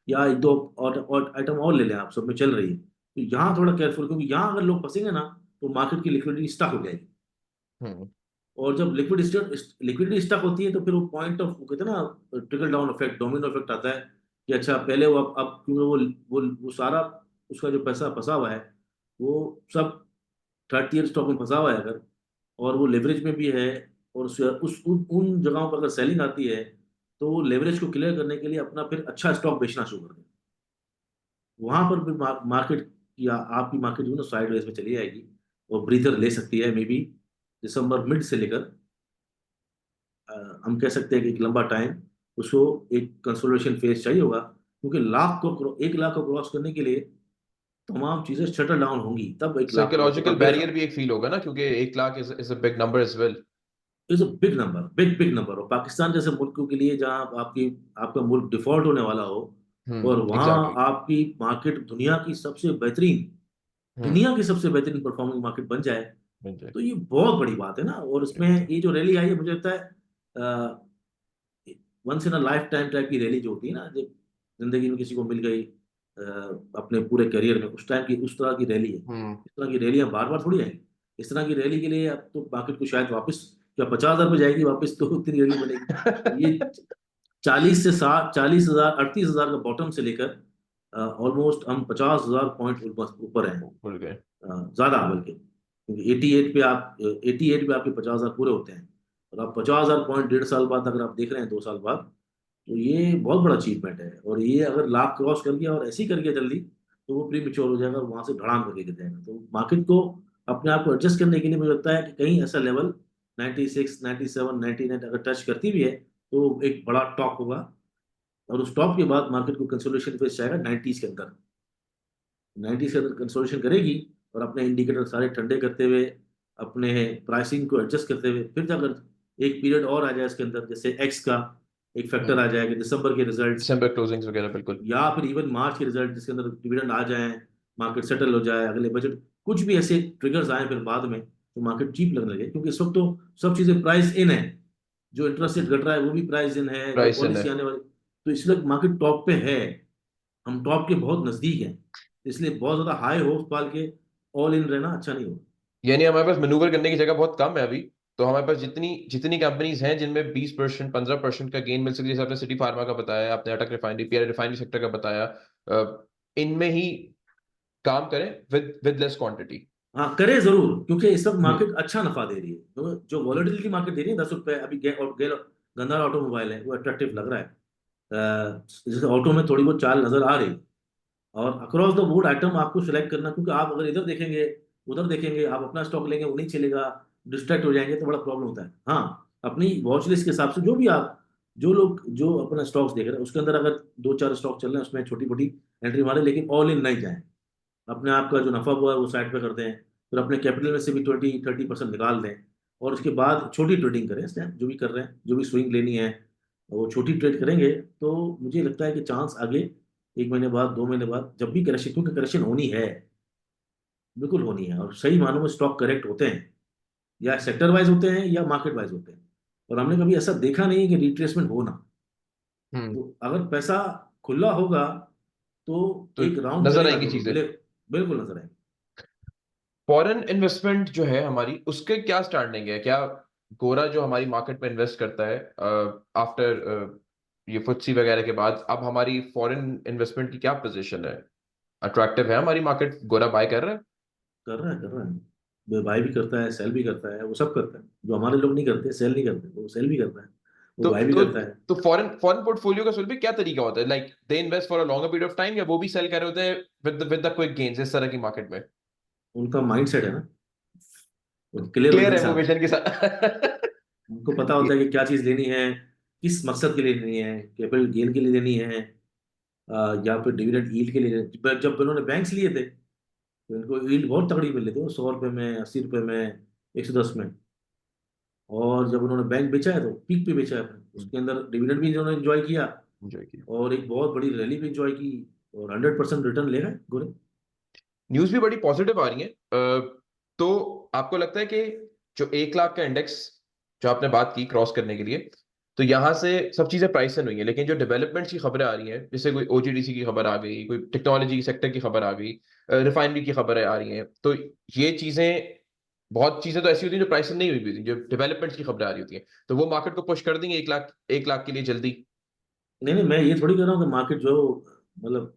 S2: या एक दो और आइटम और ले लें आप, सब में चल रही है। तो यहाँ थोड़ा केयरफुल, क्योंकि यहाँ अगर लोग फंसेंगे ना, तो मार्केट की लिक्विडिटी स्टक हो जाएगी।
S1: हम्म।
S2: और जब लिक्विडिटी स्टक होती है, तो फिर वो पॉइंट ऑफ, वो कहते हैं ना trickle down effect, domino effect आता है। कि अच्छा पहले वो अब क्योंकि वो सारा उसका जो पैसा फंसा हुआ है, वो सब थर्ड टियर स्टॉक में फंसा हुआ है अगर, और वो लेवरेज में भी है, और उन जगहों पर अगर सेलिंग आती है, तो वो लेवरेज को क्लियर करने के लिए अपना फिर अच्छा स्टॉक बेचना शुरू कर दें। वहां पर भी मार्केट, या आपकी मार्केट जो है ना साइड वेज में चली जाएगी, और ब्रीथर ले सकती है मे बी दिसंबर मिड से लेकर। हम कह सकते हैं कि एक लंबा टाइम उसको एक कंसोलिडेशन फेज चाहिए होगा, क्योंकि 1 लाख को क्रॉस करने के लिए तमाम चीजें शटर डाउन होंगी, तब 1 लाख क्रॉस होगा।
S1: साइकोलॉजिकल बैरियर भी एक फील होगा ना, क्योंकि 1 lakh is a big number as well.
S2: Is a big number, big big number, और पाकिस्तान जैसे मुल्क के लिए जहां आपका मुल्क डिफॉल्ट होने वाला हो, और वहां
S1: एग्जैक्टली।
S2: आपकी मार्केट
S1: हम्म।
S2: दुनिया की सबसे बेहतरीन परफॉर्मिंग मार्केट बन जाए,
S1: exactly।
S2: तो ये बहुत बड़ी बात है ना। और इसमें ये जो रैली आई है, मुझे लगता है once in a lifetime type की रैली जो होती है ना, जो जिंदगी में किसी को मिल गई अपने पूरे करियर में, उस टाइम की उस तरह की रैली है।
S1: हम्म।
S2: इस तरह की रैलियां बार बार थोड़ी आएंगी। इस तरह की रैली के लिए अब तो मार्केट को शायद वापस, क्या 50,000 पे जाएगी वापस, तो उतनी रैली बनेगी। तो ये 40 से 60, 40,000, 38,000 का बॉटम से लेकर ऑलमोस्ट हम 50,000 पॉइंट ऊपर हैं।
S1: भूल गए।
S2: ज्यादा बल्कि, क्योंकि 88 पे आपके 50,000 पूरे होते हैं, और आप 50,000 पॉइंट 1.5 साल बाद अगर आप देख रहे हैं, 2 साल बाद, तो ये बहुत बड़ा अचीवमेंट है। और ये अगर लाख क्रॉस कर गया और ऐसे ही कर गया जल्दी, तो वो प्री मेच्योर हो जाएगा, और वहां से धड़ाम करके गिर जाएगा। तो मार्केट को अपने आप को एडजस्ट करने के लिए मुझे लगता है कि कहीं ऐसा लेवल 96, 97, 99 अगर टच करती भी है, तो एक बड़ा टॉप होगा। और उस टॉप के बाद मार्केट को कंसोलिडेशन फेज जाएगा 90s के अंदर। 90 से अगर कंसोलिडेशन करेगी, और अपने इंडिकेटर सारे ठंडे करते हुए, अपने प्राइसिंग को एडजस्ट करते हुए, फिर अगर एक पीरियड और आ जाए इसके अंदर, जैसे एक्स का एक फैक्टर आ जाएगा, दिसंबर के रिजल्ट्स,
S1: दिसंबर क्लोजिंग्स वगैरह, बिल्कुल।
S2: या फिर इवन मार्च के रिजल्ट जिसके अंदर डिविडेंड आ जाए, मार्केट सेटल हो जाए, अगले बजट, कुछ भी ऐसे ट्रिगर्स आए फिर बाद में, तो मार्केट चीप लगने लगे, क्योंकि इस वक्त तो सब चीजें प्राइस इन है। जो इंटरेस्ट रेट घट रहा है वो भी प्राइस इन है, जो
S1: प्राइस इन है।
S2: पॉलिसी आने वाली, तो इसलिए मार्केट टॉप पे है। हम टॉप के बहुत नजदीक हैं, इसलिए बहुत ज्यादा हाई होप्स पाल के ऑल इन रहना अच्छा नहीं होगा।
S1: यानी हमारे पास मैन्यूवर करने की जगह बहुत कम है अभी। तो हमारे पास जितनी जितनी कंपनीज हैं जिनमें 20% 15% का गेन मिल सकती है, जैसे आपने सिटी फार्मा का बताया, आपने अटक रिफाइनरी पीआर रिफाइनरी सेक्टर का बताया, इनमें ही काम करें विद लेस क्वांटिटी।
S2: हाँ करे जरूर, क्योंकि इस वक्त
S1: हम्म।
S2: मार्केट अच्छा नफा दे रही है। तो जो वॉलेटिलिटी मार्केट दे रही है 10 रुपए अभी, गंदा ऑटोमोबाइल है, वो अट्रैक्टिव लग रहा है। जैसे ऑटो में थोड़ी बहुत चाल नजर आ रही है। और अक्रॉस द बोर्ड आइटम आपको सिलेक्ट करना, क्योंकि आप अगर इधर देखेंगे, उधर देखेंगे, आप अपना स्टॉक लेंगे वो नहीं चलेगा, डिस्ट्रैक्ट हो जाएंगे, तो बड़ा प्रॉब्लम होता है। हाँ, अपनी वॉच लिस्ट के हिसाब से जो भी आप, जो लोग जो अपना स्टॉक्स देख रहे हैं, उसके अंदर अगर दो चार स्टॉक चल रहे हैं, उसमें छोटी मोटी एंट्री मारे, लेकिन ऑल इन नहीं जाए। अपने आप का जो नफा हुआ है वो साइड पे कर दें, फिर अपने कैपिटल में से भी 20-30% निकाल दें, और उसके बाद छोटी ट्रेडिंग करें इस टाइम, जो भी कर रहे हैं, जो भी स्विंग लेनी है, और वो छोटी ट्रेड करेंगे तो मुझे लगता है कि चांस आगे 1 महीने बाद, 2 महीने बाद, जब भी करेक्शन, क्योंकि करेक्शन होनी है, बिल्कुल होनी है, और सही मानों में स्टॉक करेक्ट होते हैं, या सेक्टर वाइज होते हैं या मार्केट वाइज होते हैं, और हमने कभी ऐसा देखा नहीं है कि रिट्रेसमेंट हो ना।
S1: हम्म।
S2: तो अगर पैसा खुला होगा तो
S1: तो
S2: एक राउंड
S1: नजर
S2: चलेगा
S1: आएंगी
S2: जरूर,
S1: चीजें।
S2: बिल्कुल नजर आएगा।
S1: फॉरेन इन्वेस्टमेंट जो है हमारी, उसके क्या स्टैंडिंग है? क्या गोरा जो हमारी मार्केट में इन्वेस्ट करता है आफ्टर ये फुटसी वगैरह के बाद, अब हमारी फॉरेन इन्वेस्टमेंट की क्या पोजीशन है? अट्रैक्टिव है हमारी मार्केट? गोरा बाय कर रहा है?
S2: कर रहा है, कर रहा है। वो बाय भी करता है, सेल भी करता है, वो सब करता है जो हमारे लोग नहीं करते, सेल नहीं करते, वो सेल भी करता है, वो
S1: तो
S2: बाय भी
S1: तो
S2: करता है।
S1: तो फॉरेन फॉरेन पोर्टफोलियो का सुन क्या तरीका होता है? Like they invest for a longer period of time, या वो भी सेल कर रहे होते हैं विद द क्विक गेन्स इस तरह की मार्केट में?
S2: उनका माइंड सेट है ना, क्लियर
S1: क्लियर
S2: विजन
S1: है
S2: से
S1: वो
S2: आते हैं।
S1: विजन के साथ।
S2: उनको पता होता है कि क्या चीज लेनी है, किस मकसद के लिए लेनी है, कैपिटल गेन के लिए लेनी है, या फिर डिविडेंड यील्ड के लिए जब उन्होंने बैंक्स लिए थे तो इनको यील्ड बहुत तगड़ी मिल रही थी, वो 100 रुपये में, 80 रुपये में, 110 में। और जब उन्होंने बैंक बेचा है तो पीक पे बेचा है अपने, उसके अंदर डिविडेंड भी इन्होंने एंजॉय किया,
S1: एंजॉय किया।
S2: और एक बहुत बड़ी रैली भी एंजॉय की, और 100% रिटर्न ले गए गोरे।
S1: न्यूज भी बड़ी पॉजिटिव आ रही है। तो आपको लगता है कि जो 1 लाख का इंडेक्स जो आपने बात की क्रॉस करने के लिए, तो यहां से सब चीजें प्राइस इन हुई है, लेकिन जो डेवलपमेंट्स की खबरें आ रही हैं, जैसे कोई ओजीडीसी की खबर आ गई, कोई टेक्नोलॉजी सेक्टर की खबर आ गई, रिफाइनरी की खबरें आ रही हैं, तो ये चीजें, बहुत चीजें तो ऐसी होती हैं जो प्राइस इन नहीं हुई भी थी, जो डेवलपमेंट्स की खबरें आ रही होती हैं, तो वो मार्केट को पुश कर देंगे 1 लाख, 1 लाख के लिए जल्दी।
S2: नहीं नहीं, मैं ये थोड़ी कह रहा हूँ कि मार्केट जो मतलब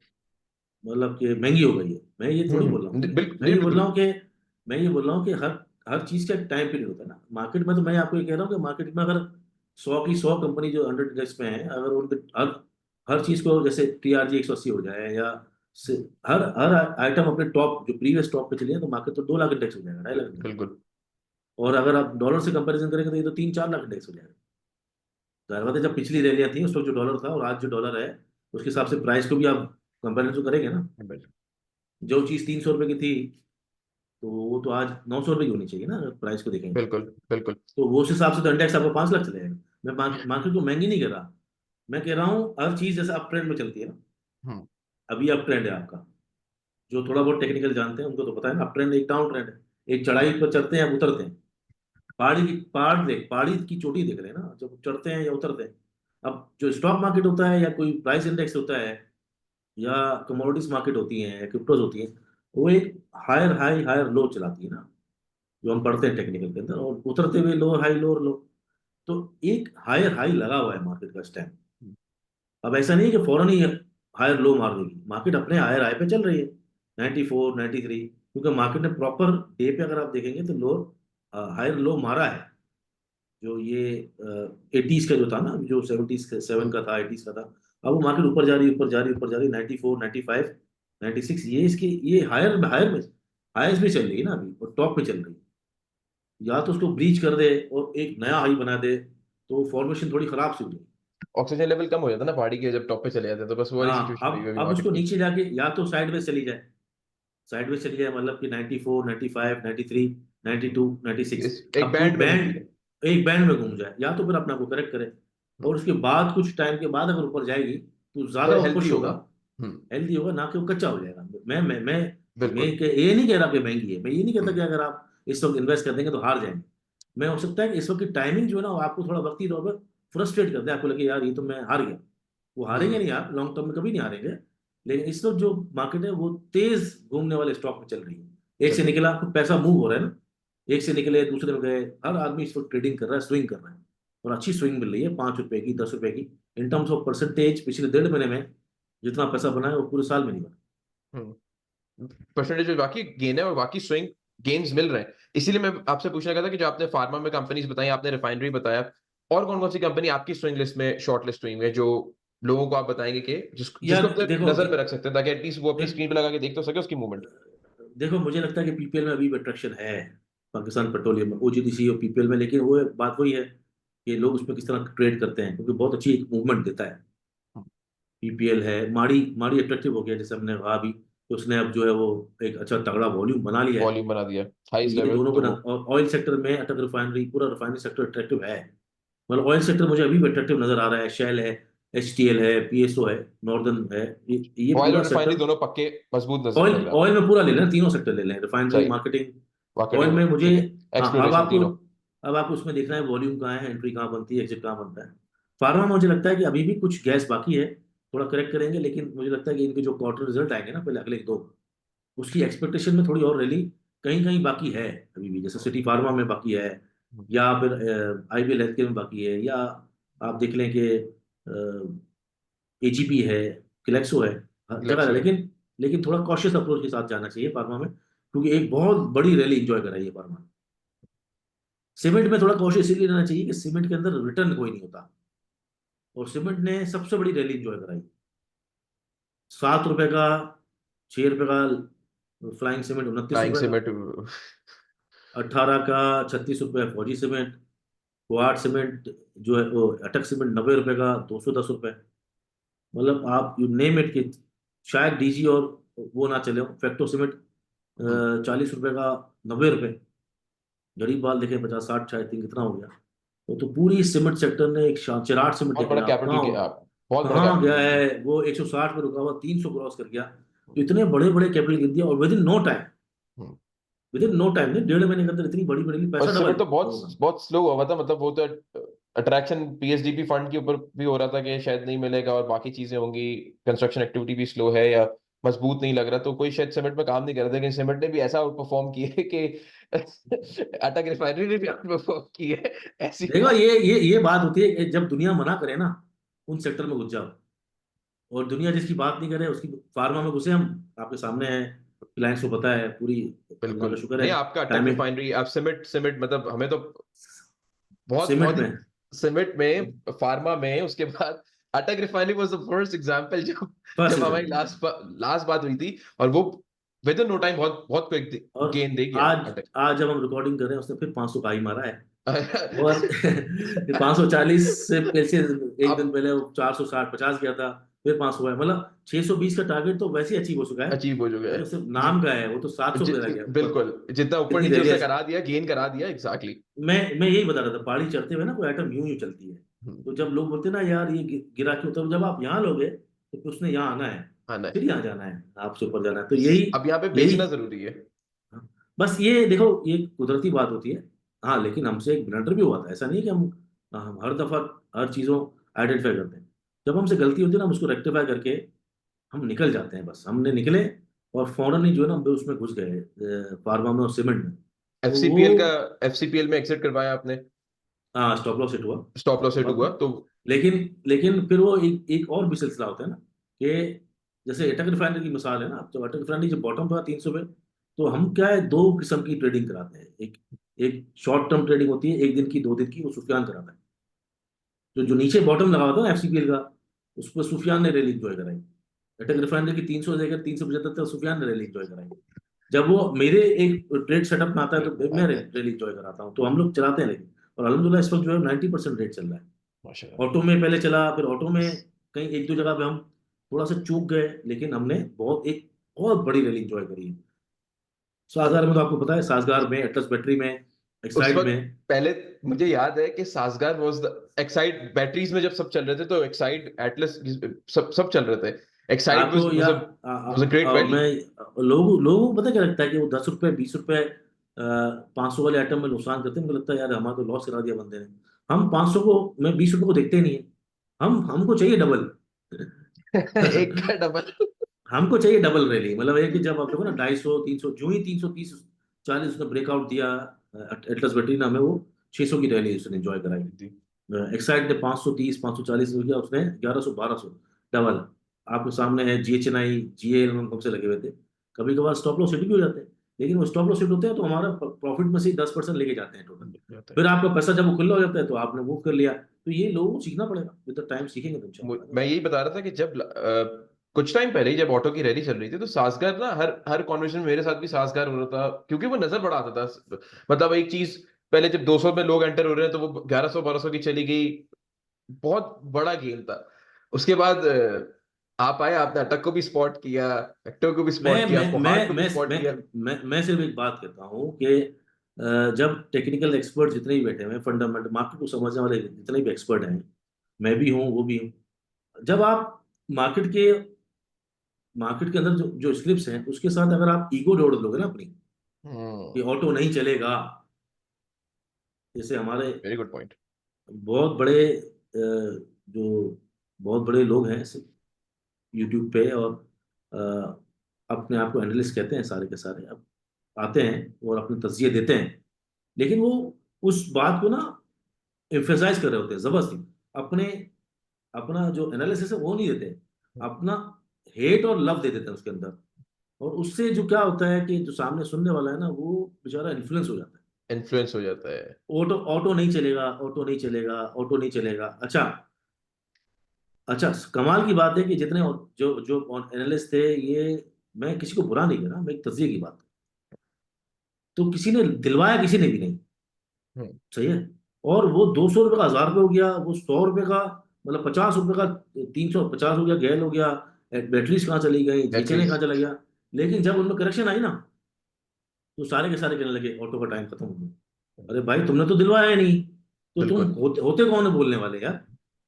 S2: मतलब कि महंगी हो गई है, मैं ये थोड़ी बोल रहा हूँ।
S1: बिल्कुल
S2: मैं
S1: नहीं,
S2: ये बोल रहा
S1: बिल्कुल।
S2: हूँ कि मैं ये बोल रहा हूँ कि हर हर चीज का एक टाइम पीरियड होता है ना मार्केट में। तो मैं आपको ये कह रहा हूँ कि मार्केट में अगर 100 की 100 कंपनी जो 100 इंडेक्स में है, अगर उनके हर हर चीज को, जैसे टीआरजी 180 हो जाए, या से, हर हर आइटम अपने टॉप जो प्रीवियस टॉप पे चली जाए, तो मार्केट तो 2 लाख इंडेक्स हो जाएगा, 2.5 लाख इंडेक्स।
S1: बिल्कुल
S2: और अगर आप डॉलर से कंपैरिजन करेंगे तो ये तो 3-4 लाख इंडेक्स हो जाएगा। जाहिर बात है, जब पिछली रैलियां थी उस वक्त जो डॉलर था और आज जो डॉलर है, उसके हिसाब से प्राइस को भी आप कंपेरिजन तो करेंगे ना।
S1: बिल्कुल
S2: जो चीज 300 रुपए की थी, तो वो तो आज 900 रुपए की होनी चाहिए ना, अगर प्राइस को देखेंगे।
S1: बिल्कुल बिल्कुल।
S2: तो वो उस हिसाब से तो इंडेक्स आपको 5 लाख चले जाएगा। मैं मार्केट को महंगी नहीं कर रहा, मैं कह रहा हूँ हर चीज जैसे अप ट्रेंड में चलती है ना।
S1: हम्म।
S2: अभी अप ट्रेंड है आपका, जो थोड़ा बहुत टेक्निकल जानते हैं उनको तो पता है ना, अप ट्रेंड एक डाउन ट्रेंड है, एक चढ़ाई पर चढ़ते हैं, आप उतरते हैं। पहाड़ी की चोटी देख रहे हैं ना, जब चढ़ते हैं या उतरते हैं। अब जो स्टॉक मार्केट होता है, या कोई प्राइस इंडेक्स होता है, या कमोडिटीज मार्केट होती हैं, या क्रिप्टोज होती हैं, वो एक हायर हाई हायर लो चलाती है ना, जो हम पढ़ते हैं टेक्निकल के अंदर, और उतरते हुए लोअर हाई लोअर लो। तो एक हायर हाई लगा हुआ है मार्केट का इस टाइम। अब ऐसा नहीं है कि फौरन ही हायर लो मार देगी, मार्केट अपने हायर हाई पे चल रही है, 94 93, क्योंकि मार्केट ने प्रॉपर डे पे अगर आप देखेंगे तो लो हायर लो मारा है। जो ये 80s का जो था ना, जो 77 का था, 80s का था, अब वो मार्केट ऊपर जा रही है, ऊपर जा रही है, ऊपर जा रही है, 94 95 96, ये इसकी ये हायर हायर में हाईएस्ट में चल रही है ना अभी, और टॉप पे चल रही है। या तो उसको ब्रीच कर दे और एक नया हाई बना दे, तो फॉर्मेशन थोड़ी खराब सी हो जाएगी।
S1: ऑक्सीजन लेवल कम हो जाता है ना पहाड़ी के, जब टॉप पे चले जाते हैं, तो बस वो वाली
S2: हाँ,
S1: सिचुएशन हुई है अभी
S2: अब
S1: मार्केट
S2: उसको
S1: की।
S2: नीचे जाके या तो साइडवेज चली जाए, साइडवेज चली जाए, मतलब कि 94 95 93 92 96,
S1: एक
S2: अपनी
S1: बैंड में घूमती है।
S2: बैंड, एक बैंड में घूम जाए, या तो फिर अपने आप को करेक्ट करे। और उसके बाद कुछ टाइम के बाद अगर ऊपर जाएगी तो ज्यादा
S1: तो
S2: वो
S1: हेल्थी
S2: पुश
S1: होगा।
S2: होगा,
S1: हम्म।
S2: हेल्दी होगा, ना कि वो कच्चा हो जाएगा।
S1: बिल्कुल।
S2: ये नहीं कह रहा कि महंगी है, मैं ये नहीं कहता
S1: हम्म।
S2: कि अगर आप इस वक्त इन्वेस्ट कर देंगे तो हार जाएंगे। मैं हो सकता है कि इस वक्त की टाइमिंग जो है ना, वो आपको थोड़ा वक्ती तौर पर फ्रस्ट्रेट कर दे, आपको लगे यार ये तो मैं हार गया। वो हारेंगे नहीं,
S1: हम्म।
S2: आप लॉन्ग टर्म में कभी नहीं हारेंगे। लेकिन इस वक्त जो मार्केट है वो तेज घूमने वाले स्टॉक में चल रही है। एक
S1: चल
S2: से
S1: रही है।
S2: निकला तो पैसा मूव हो रहा है ना, एक से निकले दूसरे में गए, हर आदमी इस वक्त ट्रेडिंग कर रहा है, स्विंग कर रहा है, और अच्छी स्विंग मिल रही है, 5 रुपए की, 10 रुपए की। इन टर्म्स ऑफ परसेंटेज पिछले 1.5 महीने में जितना पैसा बना है वो पूरे साल में नहीं बना।
S1: हम्म। परसेंटेज बाकी गेन है, और बाकी स्विंग गेन्स मिल रहे हैं। इसीलिए मैं आपसे पूछना चाहता था कि जो आपने फार्मा में कंपनीज बताई, आपने रिफाइनरी बताया, और कौन कौन सी कंपनी आपकी स्विंग लिस्ट में, शॉर्ट लिस्ट हुई है, जो लोगों को आप बताएंगे कि जिसको
S2: यार
S1: अपने
S2: देखो
S1: नजर में रख सकते हैं, ताकि एटलीस्ट वो अपनी
S2: देख
S1: स्क्रीन पे लगा के देख तो सके उसकी मूवमेंट।
S2: देखो, मुझे लगता है कि पीपीएल में अभी भी अट्रैक्शन है, पाकिस्तान पेट्रोलियम में, ओजीडीसी और पीपीएल में। लेकिन वो बात वही है कि लोग उसमें किस तरह ट्रेड करते हैं, क्योंकि बहुत अच्छी एक मूवमेंट देता है। पीपीएल है, माड़ी माड़ी अट्रैक्टिव हो गया, जैसे हमने कहा अभी, तो उसने अब जो है वो एक अच्छा तगड़ा वॉल्यूम बना लिया है।
S1: वॉल्यूम बना दिया
S2: तो
S1: हाईएस्ट
S2: ये
S1: लेवल
S2: दोनों को
S1: तो वो।
S2: और ऑयल सेक्टर में अटक रिफाइनरी, पूरा रिफाइनरी सेक्टर अट्रैक्टिव है। मतलब ऑयल सेक्टर मुझे अभी भी अट्रैक्टिव नजर आ रहा है। शेल है, एचटीएल है, पीएसओ है, नॉर्दर्न है, ये
S1: ऑयल
S2: पूरा
S1: और रिफाइनरी
S2: सेक्टर।
S1: दोनों पक्के मजबूत नजर
S2: ऑयल
S1: लग रहा है
S2: ऑयल
S1: आपको।
S2: में पूरा ले लें, तीनों सेक्टर ले लें, रिफाइनरी,
S1: सही।
S2: मार्केटिंग। Oil
S1: marketing.
S2: में मुझे,
S1: ठीक है।
S2: हाँ अब
S1: एक्सप्लोरेशन
S2: आपको,
S1: तीनों।
S2: उसमें देखना है वॉल्यूम कहाँ है, एंट्री कहाँ बनती है, एग्जिट कहाँ बनता है। फार्मा में मुझे लगता है कि अभी भी कुछ गैस बाकी है, थोड़ा करेक्ट करेंगे, लेकिन मुझे लगता है कि इनके जो क्वार्टर रिजल्ट आएंगे ना पहले अगले दो, उसकी एक्सपेक्टेशन में थोड़ी और रैली कहीं कहीं बाकी है अभी भी, जैसे सिटी फार्मा में बाकी है, या फिर आईबीएल हेल्थ केयर में बाकी है, या आप देख लें कि एजीपी है, क्लेक्सो है, हर जगह है।
S1: ग्लेक्सो है।
S2: लेकिन थोड़ा कॉशियस अप्रोच के साथ जाना चाहिए फार्मा में, क्योंकि एक बहुत बड़ी रैली इंजॉय कराई है फार्मा। सीमेंट में थोड़ा कॉशियस इसलिए रहना चाहिए कि सीमेंट के अंदर रिटर्न कोई नहीं होता, और सीमेंट ने सबसे बड़ी रैली इंजॉय कराई। 7 रुपए का, 6 रुपए का फ्लाइंग सीमेंट, 29
S1: फ्लाइंग
S2: रुपए का,
S1: सिमेंट।
S2: 18 का, 36 रुपए फौजी सीमेंट, क्वाड सीमेंट जो है वो अटक सीमेंट 90 रुपए का, 210 रुपए। मतलब आप यू नेम इट कि शायद डीजी और वो ना चले हो, फैक्टो सीमेंट 40 रुपए का, 90 रुपए। गरीब बाल देखे 50 60, शायद तीन कितना हो गया। तो पूरी सीमेंट सेक्टर ने एक चिराट सीमेंट
S1: बहुत
S2: देखे
S1: बड़ा
S2: आप
S1: कैपिटल
S2: कहाँ हो,
S1: के आप, बहुत बड़ा
S2: कहाँ
S1: कैपिटल
S2: गया
S1: गेन किया।
S2: है वो, 160 पे रुका हुआ 300 क्रॉस कर गया। तो इतने बड़े बड़े कैपिटल गिर दिया, और within no time,
S1: hmm.
S2: Within no time, 1.5 महीने के अंदर इतनी बड़ी बड़ी
S1: और
S2: पैसा डबल
S1: सिमेंट तो बहुत
S2: होगा।
S1: बहुत स्लो हुआ था, मतलब वो तो अट्रैक्शन पीएसडीपी फंड के ऊपर भी हो रहा था कि शायद नहीं मिलेगा और बाकी चीजें होंगी, कंस्ट्रक्शन एक्टिविटी भी स्लो है या मजबूत नहीं लग रहा, तो कोई शायद सीमेंट में काम नहीं कर रहा था, लेकिन सीमेंट ने भी ऐसा आउट परफॉर्म किया है कि अटक रिफाइनरी ने भी आउट परफॉर्म की है। ऐसी
S2: देखो
S1: बात।
S2: ये बात होती है कि जब दुनिया मना करे ना, उन सेक्टर में घुस जाओ, और दुनिया जिसकी बात नहीं करे उसकी, फार्मा में घुसे हम, आपके सामने है, क्लाइंट्स को पता है पूरी, अल्लाह
S1: बिल्कुल।
S2: का शुक्र है,
S1: नहीं, आपका अटक
S2: टाइमिंग।
S1: रिफाइनरी, आप सीमेंट सीमेंट मतलब हमें तो बहुत
S2: सीमेंट
S1: बहुत ही
S2: में
S1: सीमेंट में, फार्मा में, उसके बाद अटक refinery was the first example जब
S2: फर्स्ट
S1: जब हमारी
S2: एग्जाम्पल।
S1: लास्ट बात हुई थी, और वो विद इन नो टाइम बहुत बहुत क्विक
S2: और
S1: गेन दे गया
S2: आज
S1: अटक।
S2: आज जब हम रिकॉर्डिंग कर रहे हैं उसने फिर 500 का ही मारा है, और 540 से पीछे एक दिन
S1: अब
S2: पहले वो 460 50 गया था, फिर 500 है, मतलब 620 का टारगेट तो वैसे ही अचीव हो चुका है।
S1: अचीव हो चुका
S2: वो
S1: है।
S2: तो सिर्फ
S1: जि,
S2: नाम का है, वो तो 700 पे रह गया ऊपर।
S1: बिल्कुल, जितना ऊपर
S2: इतनी
S1: नीचे
S2: रैली
S1: उसने
S2: है।
S1: करा दिया, गेन करा दिया, एग्जैक्टली।
S2: मैं यही बता रहा था, पहाड़ी चढ़ते हुए ना कोई आइटम यूं यूं चलती है। तो जब लोग बोलते हैं ना यार ये गिरा क्यों, तो जब आप यहाँ लोगे तो फिर उसने यहाँ आना है,
S1: हाँ ना।
S2: फिर यहाँ जाना है, आपसे ऊपर जाना है, तो यही
S1: अब यहाँ पे
S2: यही
S1: बेचना जरूरी है।
S2: हाँ, बस ये देखो ये कुदरती बात होती है। हाँ लेकिन हमसे एक ब्लंडर भी हुआ था, ऐसा नहीं है कि हम हर दफा हर चीजों आइडेंटिफाई करते हैं। जब हमसे गलती होती है ना, हम उसको रेक्टिफाई करके हम निकल जाते हैं, बस हमने निकले, और फौरन ही जो है ना हम उसमें घुस गए, फार्मा में और सीमेंट में। तो वो,
S1: एफसीपीएल का, एफसीपीएल में एग्जिट करवाया आपने।
S2: हाँ स्टॉप लॉस हिट हुआ।
S1: स्टॉप लॉस हिट
S2: और
S1: हुआ तो।
S2: लेकिन लेकिन फिर वो एक और भी सिलसिला होता है ना, कि जैसे अटक रिफाइनरी की मिसाल है ना, तो अटक रिफाइनरी जब बॉटम पे 300 पे, तो हम क्या है, दो किस्म की ट्रेडिंग कराते हैं। एक एक शॉर्ट टर्म ट्रेडिंग होती है, एक दिन की 2 दिन की, वो सुफियान कराता है। जो नीचे बॉटम लगा हुआ था ना एफसीपीएल का, उस पर सुफियान ने रैली इंजॉय कराई। अटक रिफाइनरी की 300 से लेकर 375 तक सुफियान ने रैली इंजॉय कराई। जब वो मेरे एक ट्रेड सेटअप में आता है तो मैं
S1: आता है।
S2: रैली इंजॉय कराता हूँ, तो हम लोग चलाते हैं। लेकिन और अलहमदुलिल्लाह इस वक्त जो है 90% रेट चल रहा है।
S1: माशाल्लाह।
S2: ऑटो में पहले चला, फिर ऑटो में कहीं एक दो जगह पे हम थोड़ा सा चूक गए, लेकिन हमने बहुत बड़ी रैली इंजॉय करी है। साजगार में तो आपको पता है, साजगार में, एटलस बैटरी में,
S1: उस
S2: एक्साइड
S1: वक्त
S2: में।
S1: पहले मुझे याद है कि सासगार वाज द एक्साइड बैटरीज में जब सब चल रहे थे, तो एक्साइड एटलस सब सब चल रहे थे। एक्साइड
S2: आपको या
S1: वाज अ ग्रेट वैली।
S2: मैं, लोगों को पता क्या लगता है कि वो 10 रुपए 20 रुपए 500 वाले आइटम में नुकसान करते हैं, मुझे लगता है यार हमारा तो लॉस करा दिया बंदे ने। हम 500 को, मैं 20 रुपए को देखते ही नहीं है, हमको चाहिए डबल।
S1: एक का डबल।
S2: हमको चाहिए डबल रैली, मतलब है कि जब आप देखो ना 250 300, जो ही 330 40 उसने ब्रेकआउट दिया, एटलस बैटरी ने हमें वो 600 की रैली उसने एंजॉय कराई। एक्साइड ने 530 540 किया, उसने 1100 1200 डबल। आपके सामने है जीएचएनआई, जीएल हमसे लगे हुए थे। कभी कभार स्टॉप लॉस हिट भी हो जाते हैं, लेकिन वो स्टॉप लॉस हिट होते हैं तो हमारा प्रॉफिट में से ही 10% लेके जाते हैं टोटल। फिर आपका पैसा जब वो खुला हो जाता है तो आपने मूव कर लिया। तो ये लोगों को सीखना पड़ेगा, विद द टाइम सीखेंगे तो
S1: मैं
S2: इंशाल्लाह।
S1: यही बता रहा था कि जब कुछ टाइम पहले ही जब ऑटो की रैली चल रही थी, तो सासगार ना, हर हर कॉन्वर्सेशन में मेरे साथ भी सासगार हो रहा था, क्योंकि वो नजर बड़ा आता था। मतलब एक चीज, पहले जब 200 में लोग एंटर हो रहे हैं तो वो 1100 1200 की चली गई, बहुत बड़ा गेम था। उसके बाद आप आए, आपने अटक को भी स्पॉट किया, एक्टर को भी
S2: मैं
S1: स्पॉट किया,
S2: मैं
S1: फुहाद
S2: मैं
S1: को भी
S2: मैं
S1: स्पॉट किया।
S2: मैं मैं सिर्फ एक बात कहता हूँ कि जब टेक्निकल एक्सपर्ट जितने भी बैठे हुए हैं, फंडामेंटल मार्केट को समझने वाले जितने भी एक्सपर्ट हैं, मैं भी हूँ, वो भी हूँ, जब आप मार्केट के मार्केट के अंदर जो जो स्क्रिप्ट्स हैं उसके साथ अगर आप ईगो जोड़ दोगे ना अपनी, कि
S1: हम्म।
S2: ऑटो नहीं चलेगा, जैसे हमारे
S1: वेरी गुड पॉइंट।
S2: बहुत बड़े जो बहुत बड़े लोग हैं यूट्यूब पे, और अपने आप को एनालिस्ट कहते हैं सारे के सारे, अब आते हैं और अपने तज़किये देते हैं, लेकिन वो उस बात को ना एम्फेसाइज कर रहे होते हैं जबरदस्ती, अपने अपना जो एनालिसिस है वो नहीं देते, अपना हेट और लव दे देते हैं उसके अंदर, और उससे जो क्या होता है कि जो सामने सुनने वाला है ना वो बेचारा इन्फ्लुएंस हो जाता है।
S1: इन्फ्लुएंस हो जाता है।
S2: ऑटो ऑटो नहीं चलेगा, ऑटो नहीं चलेगा, ऑटो नहीं चलेगा। अच्छा, अच्छा, कमाल की बात है कि जितने जो जो एनालिस्ट थे ये, मैं किसी को बुरा नहीं कर रहा, मैं एक तज्जिए की बात, तो किसी ने दिलवाया, किसी ने भी नहीं,
S1: हम्म।
S2: सही है। और वो 200 रुपये का 1000 रुपये हो गया, वो 100 रुपये का, मतलब 50 रुपये का 350 हो गया, गैल हो गया, बैटरीज कहाँ चली गई, जीचने कहाँ
S1: एटलीस्ट।
S2: चला गया। लेकिन जब उनमें करेक्शन आई ना, तो सारे के सारे कहने लगे ऑटो का टाइम खत्म हो गया। अरे भाई, तुमने तो दिलवाया ही नहीं, तो तुम
S1: बिल्कुल।
S2: होते कौन है बोलने वाले यार।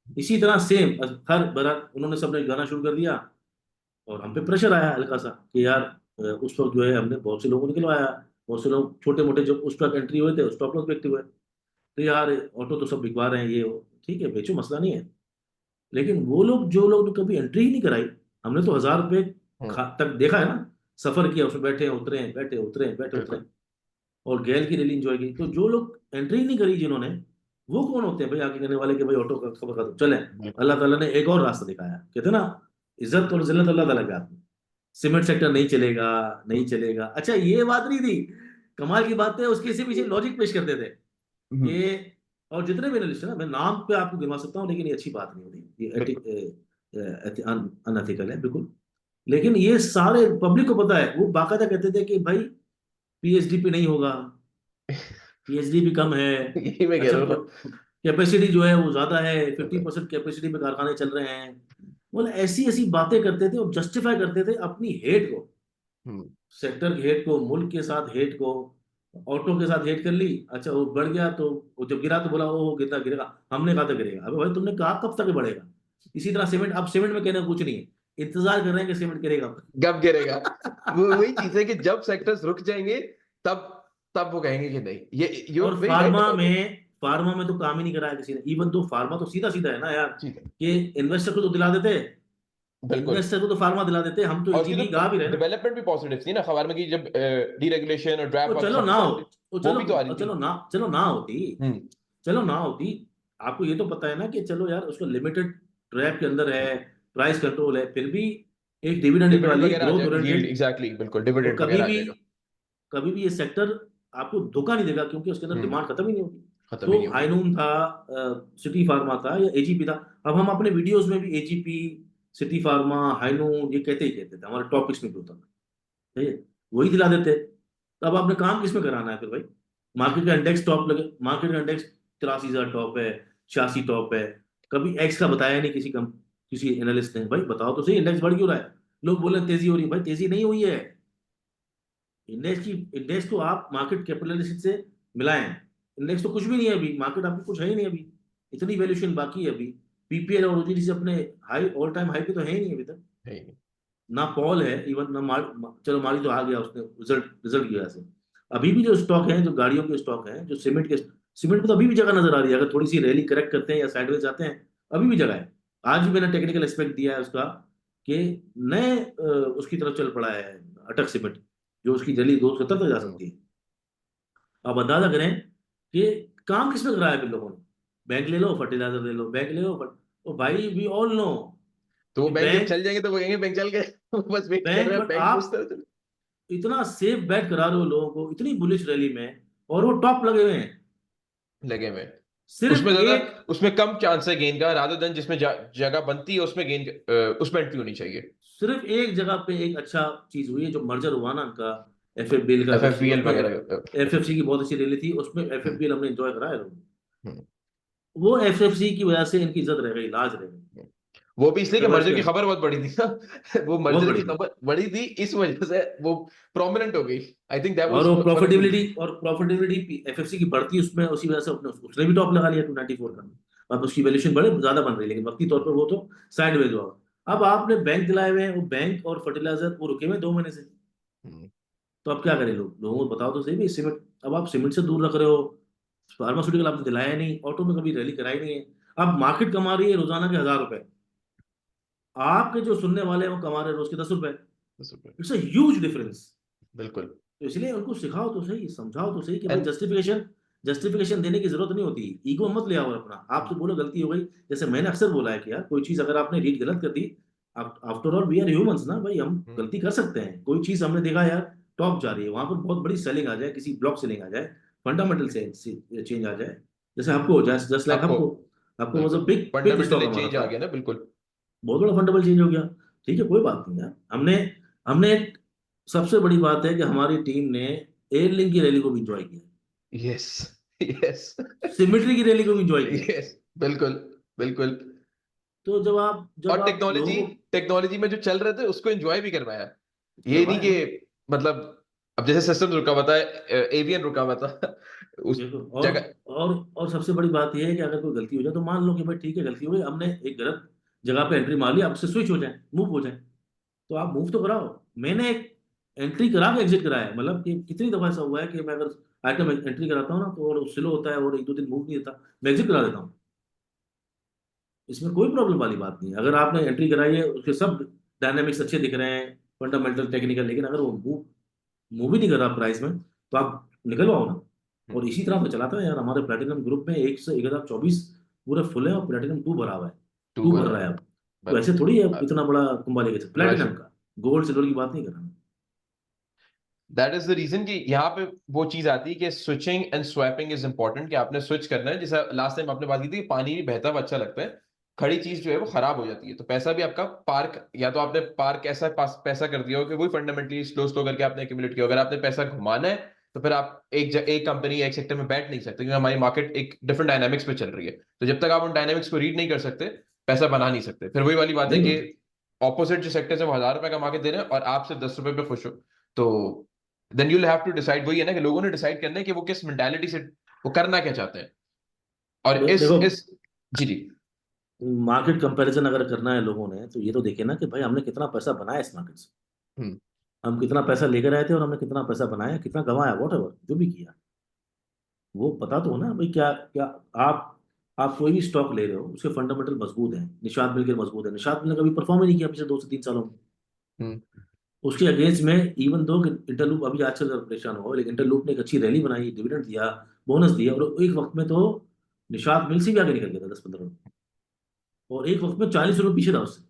S2: इसी तरह सेम हर बरा उन्होंने सबने गाना शुरू कर दिया, और हम पे प्रेशर आया हल्का सा कि यार उस वक्त जो है हमने बहुत से लोगों को निकलवाया, बहुत से लोग छोटे मोटे जो उस वक्त एंट्री हुए थे, स्टॉप लॉस व्यक्ति हुए, तो यार ऑटो तो सब बिकवा रहे हैं, ये वो, ठीक है बेचो, मसला नहीं है। लेकिन वो लोग जो लोग ने कभी एंट्री ही नहीं कराई, हमने तो 1000 रुपये
S1: हम्म।
S2: तक देखा है ना, सफर किया उसमें, बैठे उतरे बैठे उतरे बैठे उतरे,
S1: बिल्कुल।
S2: और गैल की रैली एंजॉय की। तो जो लोग एंट्री नहीं करी जिन्होंने, वो कौन होते हैं भाई आगे कहने वाले कि भाई ऑटो का खबर खत्म चले।
S1: बिल्कुल।
S2: अल्लाह ताला ने एक और रास्ता दिखाया, कहते हैं ना, इज्जत और जिल्लत अल्लाह ताला के हाथ में। सीमेंट सेक्टर नहीं चलेगा, नहीं चलेगा। अच्छा, ये बात नहीं थी, कमाल की बात है, उसके इसी पीछे लॉजिक पेश करते थे
S1: हम्म।
S2: कि, और जितने भी एनालिस्ट है ना, मैं नाम पे आपको गिनवा सकता हूँ, लेकिन ये अच्छी बात नहीं होती,
S1: बिल्कुल।
S2: ये अनएथिकल है बिल्कुल। लेकिन ये सारे पब्लिक को पता है, वो बाकायदा कहते थे कि भाई पीएचडी पे नहीं होगा, पीएचडी भी कम है।
S1: यही मैं कह
S2: अच्छा,
S1: रहा हूँ ना।
S2: कैपेसिटी जो है वो ज्यादा है, फिफ्टी
S1: ज्यादा।
S2: परसेंट कैपेसिटी पे कारखाने चल रहे हैं। मतलब ऐसी ऐसी बातें करते थे और जस्टिफाई करते थे अपनी हेट को,
S1: हम्म।
S2: सेक्टर के हेट को, मुल्क के साथ हेट को, ऑटो के साथ हेट कर ली। अच्छा, वो बढ़ गया तो वो जब गिरा तो बोला ओ गिरता गिरेगा, हमने कहा था गिरेगा। अबे भाई, तुमने कहा कब तक बढ़ेगा। इसी तरह सीमेंट, अब सीमेंट में कहने का कुछ नहीं है, इंतजार कर रहे हैं कि सीमेंट गिरेगा।
S1: कब गिरेगा। वो वही चीज है कि जब सेक्टर्स रुक जाएंगे, तब तब वो कहेंगे कि नहीं, ये यू आर
S2: और
S1: very right about it.
S2: Pharma में तो काम ही नहीं कराया किसी ने, इवन तो फार्मा तो सीधा सीधा है ना यार,
S1: ठीक है।
S2: कि इन्वेस्टर को तो दिला देते,
S1: बिल्कुल।
S2: इन्वेस्टर को तो फार्मा दिला देते, हम तो
S1: और उसकी तो
S2: इजीली गा भी रहे ना।
S1: डेवलपमेंट भी पॉजिटिव थी ना खबर में, कि जब डीरेगुलेशन और
S2: वो
S1: ड्रैप वाली
S2: चलो ना हो,
S1: सब
S2: वो
S1: वो
S2: चलो,
S1: भी तो आ रही थी।
S2: चलो ना होती,
S1: हम्म।
S2: चलो ना होती। आपको ये तो पता है ना कि चलो यार, उसको लिमिटेड ट्रैप के अंदर है, प्राइस कंट्रोल है, फिर भी एक डिविडेंड
S1: डिविडेंड
S2: वाली
S1: वगैरह आ
S2: ग्रोथ
S1: जाएगा, यील्ड
S2: ओरिएंटेड।
S1: एग्जैक्टली, बिल्कुल
S2: और
S1: डिविडेंड वगैरह आ जाएगा।
S2: कभी भी ये सेक्टर आपको धोखा नहीं देगा, क्योंकि उसके अंदर
S1: हम्म।
S2: डिमांड खत्म ही नहीं होगी।
S1: खत्म ही
S2: तो
S1: नहीं होगी।
S2: हाइनून था, सिटी फार्मा था, या एजीपी था। अब हम अपने वीडियोस में भी एजीपी, सिटी फार्मा, हाइनून ये कहते ही कहते थे, हमारे टॉपिक्स में भी होता था, सही है, वही दिला देते। तो अब आपने काम किस में कराना है फिर भाई। मार्केट का इंडेक्स टॉप लगे, मार्केट का इंडेक्स 83,000 टॉप है, 86 टॉप है, कभी एक्स का बताया नहीं किसी एनालिस्ट ने। भाई बताओ तो सही, इंडेक्स बढ़ क्यों रहा है। लोग बोले तेजी हो रही है, भाई तेजी नहीं हुई है। इंडेक्स को आप मार्केट कैपिटलाइजेशन से मिलाएं, इंडेक्स तो कुछ भी नहीं है अभी, मार्केट आपको कुछ है ही नहीं अभी, इतनी वैल्यूएशन बाकी है अभी। पीपीएल और ओजीडी से अपने हाई, ऑल टाइम हाई पे तो है ही नहीं अभी तक।
S1: है ही नहीं।
S2: ना पॉल है इवन, ना चलो मारी तो आ गया उसने, रिजल्ट रिजल्ट की वजह से। अभी भी जो स्टॉक है, जो गाड़ियों के स्टॉक है, जो सीमेंट में तो अभी भी जगह नजर आ रही है, अगर थोड़ी सी रैली करेक्ट करते हैं या साइडवेज जाते हैं, अभी भी जगह है। आज भी मैंने टेक्निकल एस्पेक्ट दिया है उसका, कि नए उसकी तरफ चल पड़ा है अटक सीमेंट, जो उसकी जली 270 तक जा
S1: हम्म।
S2: सकती है। आप अंदाजा करें कि काम किसमें कराया है फिर लोगों ने। बैंक ले लो, फर्टिलाइजर ले लो, बैंक ले लो, तो भाई वी ऑल नो
S1: तो वो
S2: कि
S1: बैंक जब
S2: बैंक
S1: चल जाएंगे तो वो कहेंगे बैंक चल गए। वो बस वेट कर
S2: बैंक
S1: रहे हैं,
S2: पर
S1: बैंक
S2: आप
S1: पूछते रहो।
S2: इतना सेफ बेट करा रहे हो लोगों को इतनी बुलिश रैली में, और वो टॉप लगे हुए हैं।
S1: लगे हुए।
S2: सिर्फ
S1: उसमें ज्यादा,
S2: एक
S1: उसमें कम चांस है गेन का, रादर देन जिसमें जगह बनती है उसमें गेन, उसमें एंट्री होनी चाहिए।
S2: सिर्फ एक जगह पे एक अच्छा चीज हुई है, जो मर्जर हुआ ना उनका, एफएफबीएल का
S1: F F
S2: FFC,
S1: B L
S2: उसमें
S1: वगैरह।
S2: एफएफसी की बहुत अच्छी रैली थी, उसमें
S1: हम्म।
S2: एफएफबीएल हमने एंजॉय करा है लोगों ने।
S1: हम्म।
S2: वो एफएफसी की वजह से इनकी इज्जत रह गई, लाज रह गई।
S1: वो भी इसलिए कि
S2: कन्वर्ज
S1: मर्जर की
S2: कर,
S1: खबर बहुत बड़ी थी ना। वो
S2: बहुत
S1: मर्जर की
S2: बड़ी थी।
S1: खबर बड़ी थी, इस वजह से वो प्रोमिनेंट हो गई। आई थिंक दैट
S2: और
S1: वाज
S2: वो
S1: one of the reason.
S2: Profitability FFC की बढ़ती उसमें, उसी वजह से उसने भी टॉप लगा लिया 294 का। अब उसकी वैल्यूएशन बड़े ज्यादा बन रही है, लेकिन वक्ती तौर पर वो तो साइडवेज हुआ। अब आपने बैंक दिलाए हुए हैं, वो बैंक और फर्टिलाइजर वो रुके हुए 2 महीने से।
S1: हम्म,
S2: तो अब क्या करें, लोगों को बताओ तो सही भाई, सीमेंट, अब आप सीमेंट से दूर रख रहे हो। फार्मास्यूटिकल आपने दिलाया नहीं, ऑटो में कभी रैली कराई नहीं है। अब मार्केट कमा रही है रोजाना के 1,000 रुपए, आपके जो सुनने वाले हैं वो कमा रहे हैं रोज के 10 रुपए।
S1: that's okay।
S2: It's a huge difference.
S1: बिल्कुल।
S2: तो इसलिए उनको सिखाओ तो सही, समझाओ तो सही कि भाई
S1: एंड
S2: जस्टिफिकेशन जस्टिफिकेशन देने की जरूरत नहीं होती। ईगो मत ले आओ अपना, आपसे बोलो गलती हो गई। जैसे मैंने अक्सर बोला है कि यार कोई चीज अगर आपने रीड गलत कर दी, after all we are humans ना भाई, हम गलती कर सकते हैं। कोई चीज हमने देखा यार टॉप जा रही है, वहां पर बहुत बड़ी सेलिंग आ जाए, किसी ब्लॉक सेलिंग आ जाए, फंडामेंटल से चेंज आ जाए, जैसे आपको जस्ट जस्ट लाइक
S1: आपको
S2: हमको, आपको वॉज अ
S1: बिल्कुल
S2: बिग बिग स्टॉक
S1: फंडामेंटली
S2: हमारा
S1: चेंज आ
S2: था,
S1: गया ना, बिल्कुल।
S2: बहुत बड़ा फंडामेंटल चेंज हो गया। ठीक है, कोई बात नहीं यार, हमने हमने सबसे बड़ी बात है कि हमारी टीम ने एयरलिंक की रैली को भी इंजॉय किया,
S1: यस। यस।
S2: सिमिट्री की रैली को भी इंजॉय किया।
S1: यस। बिल्कुल। बिल्कुल।
S2: तो
S1: और
S2: जब आप
S1: टेक्नोलॉजी
S2: लोगों को
S1: टेक्नोलॉजी में जो चल रहे थे उसको एंजॉय भी करवाया। ये नहीं
S2: करवाए
S1: कि
S2: ना,
S1: मतलब अब जैसे सिस्टम रुका हुआ था, एवियन रुका हुआ था उस
S2: देखो,
S1: जगह।
S2: और सबसे बड़ी बात यह है कि अगर कोई गलती हो जाए तो मान लो कि भाई ठीक है गलती हो गई, हमने एक गलत जगह पे एंट्री मार ली, आपसे स्विच हो जाए, मूव हो जाए, तो आप मूव तो कराओ। मैंने एक एंट्री करा के एग्जिट कराया है, मतलब कि कितनी दफा ऐसा हुआ है कि मैं अगर आइटम एंट्री कराता हूँ ना तो और स्लो होता है और 1-2 दिन मूव नहीं देता, मैं एग्जिट करा देता हूँ। इसमें कोई प्रॉब्लम वाली बात नहीं है। अगर आपने एंट्री कराई है, उसके सब डायनामिक्स अच्छे दिख रहे हैं, फंडामेंटल टेक्निकल, लेकिन अगर वो मूव ही नहीं कर रहा प्राइस में, तो आप निकलो आओ ना। और इसी तरह से चलाता है यार, हमारे प्लेटिनम ग्रुप में 1 से 1024 पूरे फुल है, और प्लेटिनम 2 भरा हुआ है,
S1: टू
S2: 2 भर
S1: बना
S2: रहा है
S1: है।
S2: अब। तो ऐसे
S1: बराबर।
S2: थोड़ी है इतना बड़ा कुंभा लेके
S1: वैसे
S2: प्लेटिनम का, गोल्ड सिल्वर की बात नहीं कर रहा मैं।
S1: दैट इज द रीजन कि यहाँ पे वो चीज आती है कि switching and swapping is important, कि आपने स्विच करना है। जैसा लास्ट टाइम आपने बात की थी कि पानी भी बहता हुआ अच्छा लगता है, खड़ी चीज जो है वो खराब हो जाती है, तो पैसा भी आपका पार्क, या तो आपने पार्क ऐसा पैसा कर दिया हो कि वही फंडामेंटली स्लो स्लो करके आपने एक्यूमुलेट किया। अगर आपने पैसा घुमाना है तो फिर आप एक कंपनी एक सेक्टर में बैठ नहीं सकते, क्योंकि हमारी मार्केट एक डिफरेंट डायनामिक्स पे चल रही है। तो जब तक आप उन डायनामिक्स को रीड नहीं कर सकते, पैसा बना नहीं सकते। फिर वही वाली बात है
S2: नहीं
S1: कि
S2: बना।
S1: ऑपोजिट जो सेक्टर से वो 1,000 रुपए कमा के दे रहे हैं और आप सिर्फ 10 रुपए पे खुश हो, तो then you have to decide. वही है ना कि लोगों ने डिसाइड करना है कि वो किस मेंटालिटी से वो करना क्या चाहते हैं। और
S2: देखो,
S1: इस जी जी।
S2: मार्केट कंपैरिजन अगर करना है लोगों ने, तो ये तो देखिए ना कि भाई हमने कितना पैसा बनाया इस मार्केट से,
S1: हम्म।
S2: हम कितना पैसा लेकर आए थे और हमने कितना पैसा बनाया, कितना कमाया, वॉट एवर जो भी किया, वो पता तो हो ना भाई। क्या क्या आप कोई भी स्टॉक ले रहे हो, उसके फंडामेंटल मजबूत है। निषाद मिलकर मजबूत है, निषाद मिल ने कभी परफॉर्म ही नहीं किया पिछले 2 से 3 सालों में।
S1: हम्म।
S2: उसके अगेंस्ट में इवन दो इंटरलूप अभी आज से अगर परेशान हो, लेकिन इंटरलूप ने एक अच्छी रैली बनाई, डिविडेंड दिया, बोनस दिया, और एक वक्त में तो निषाद मिल से भी आगे निकल गया था 10-15 रुपये, और एक वक्त में 40 रुपये पीछे था उससे।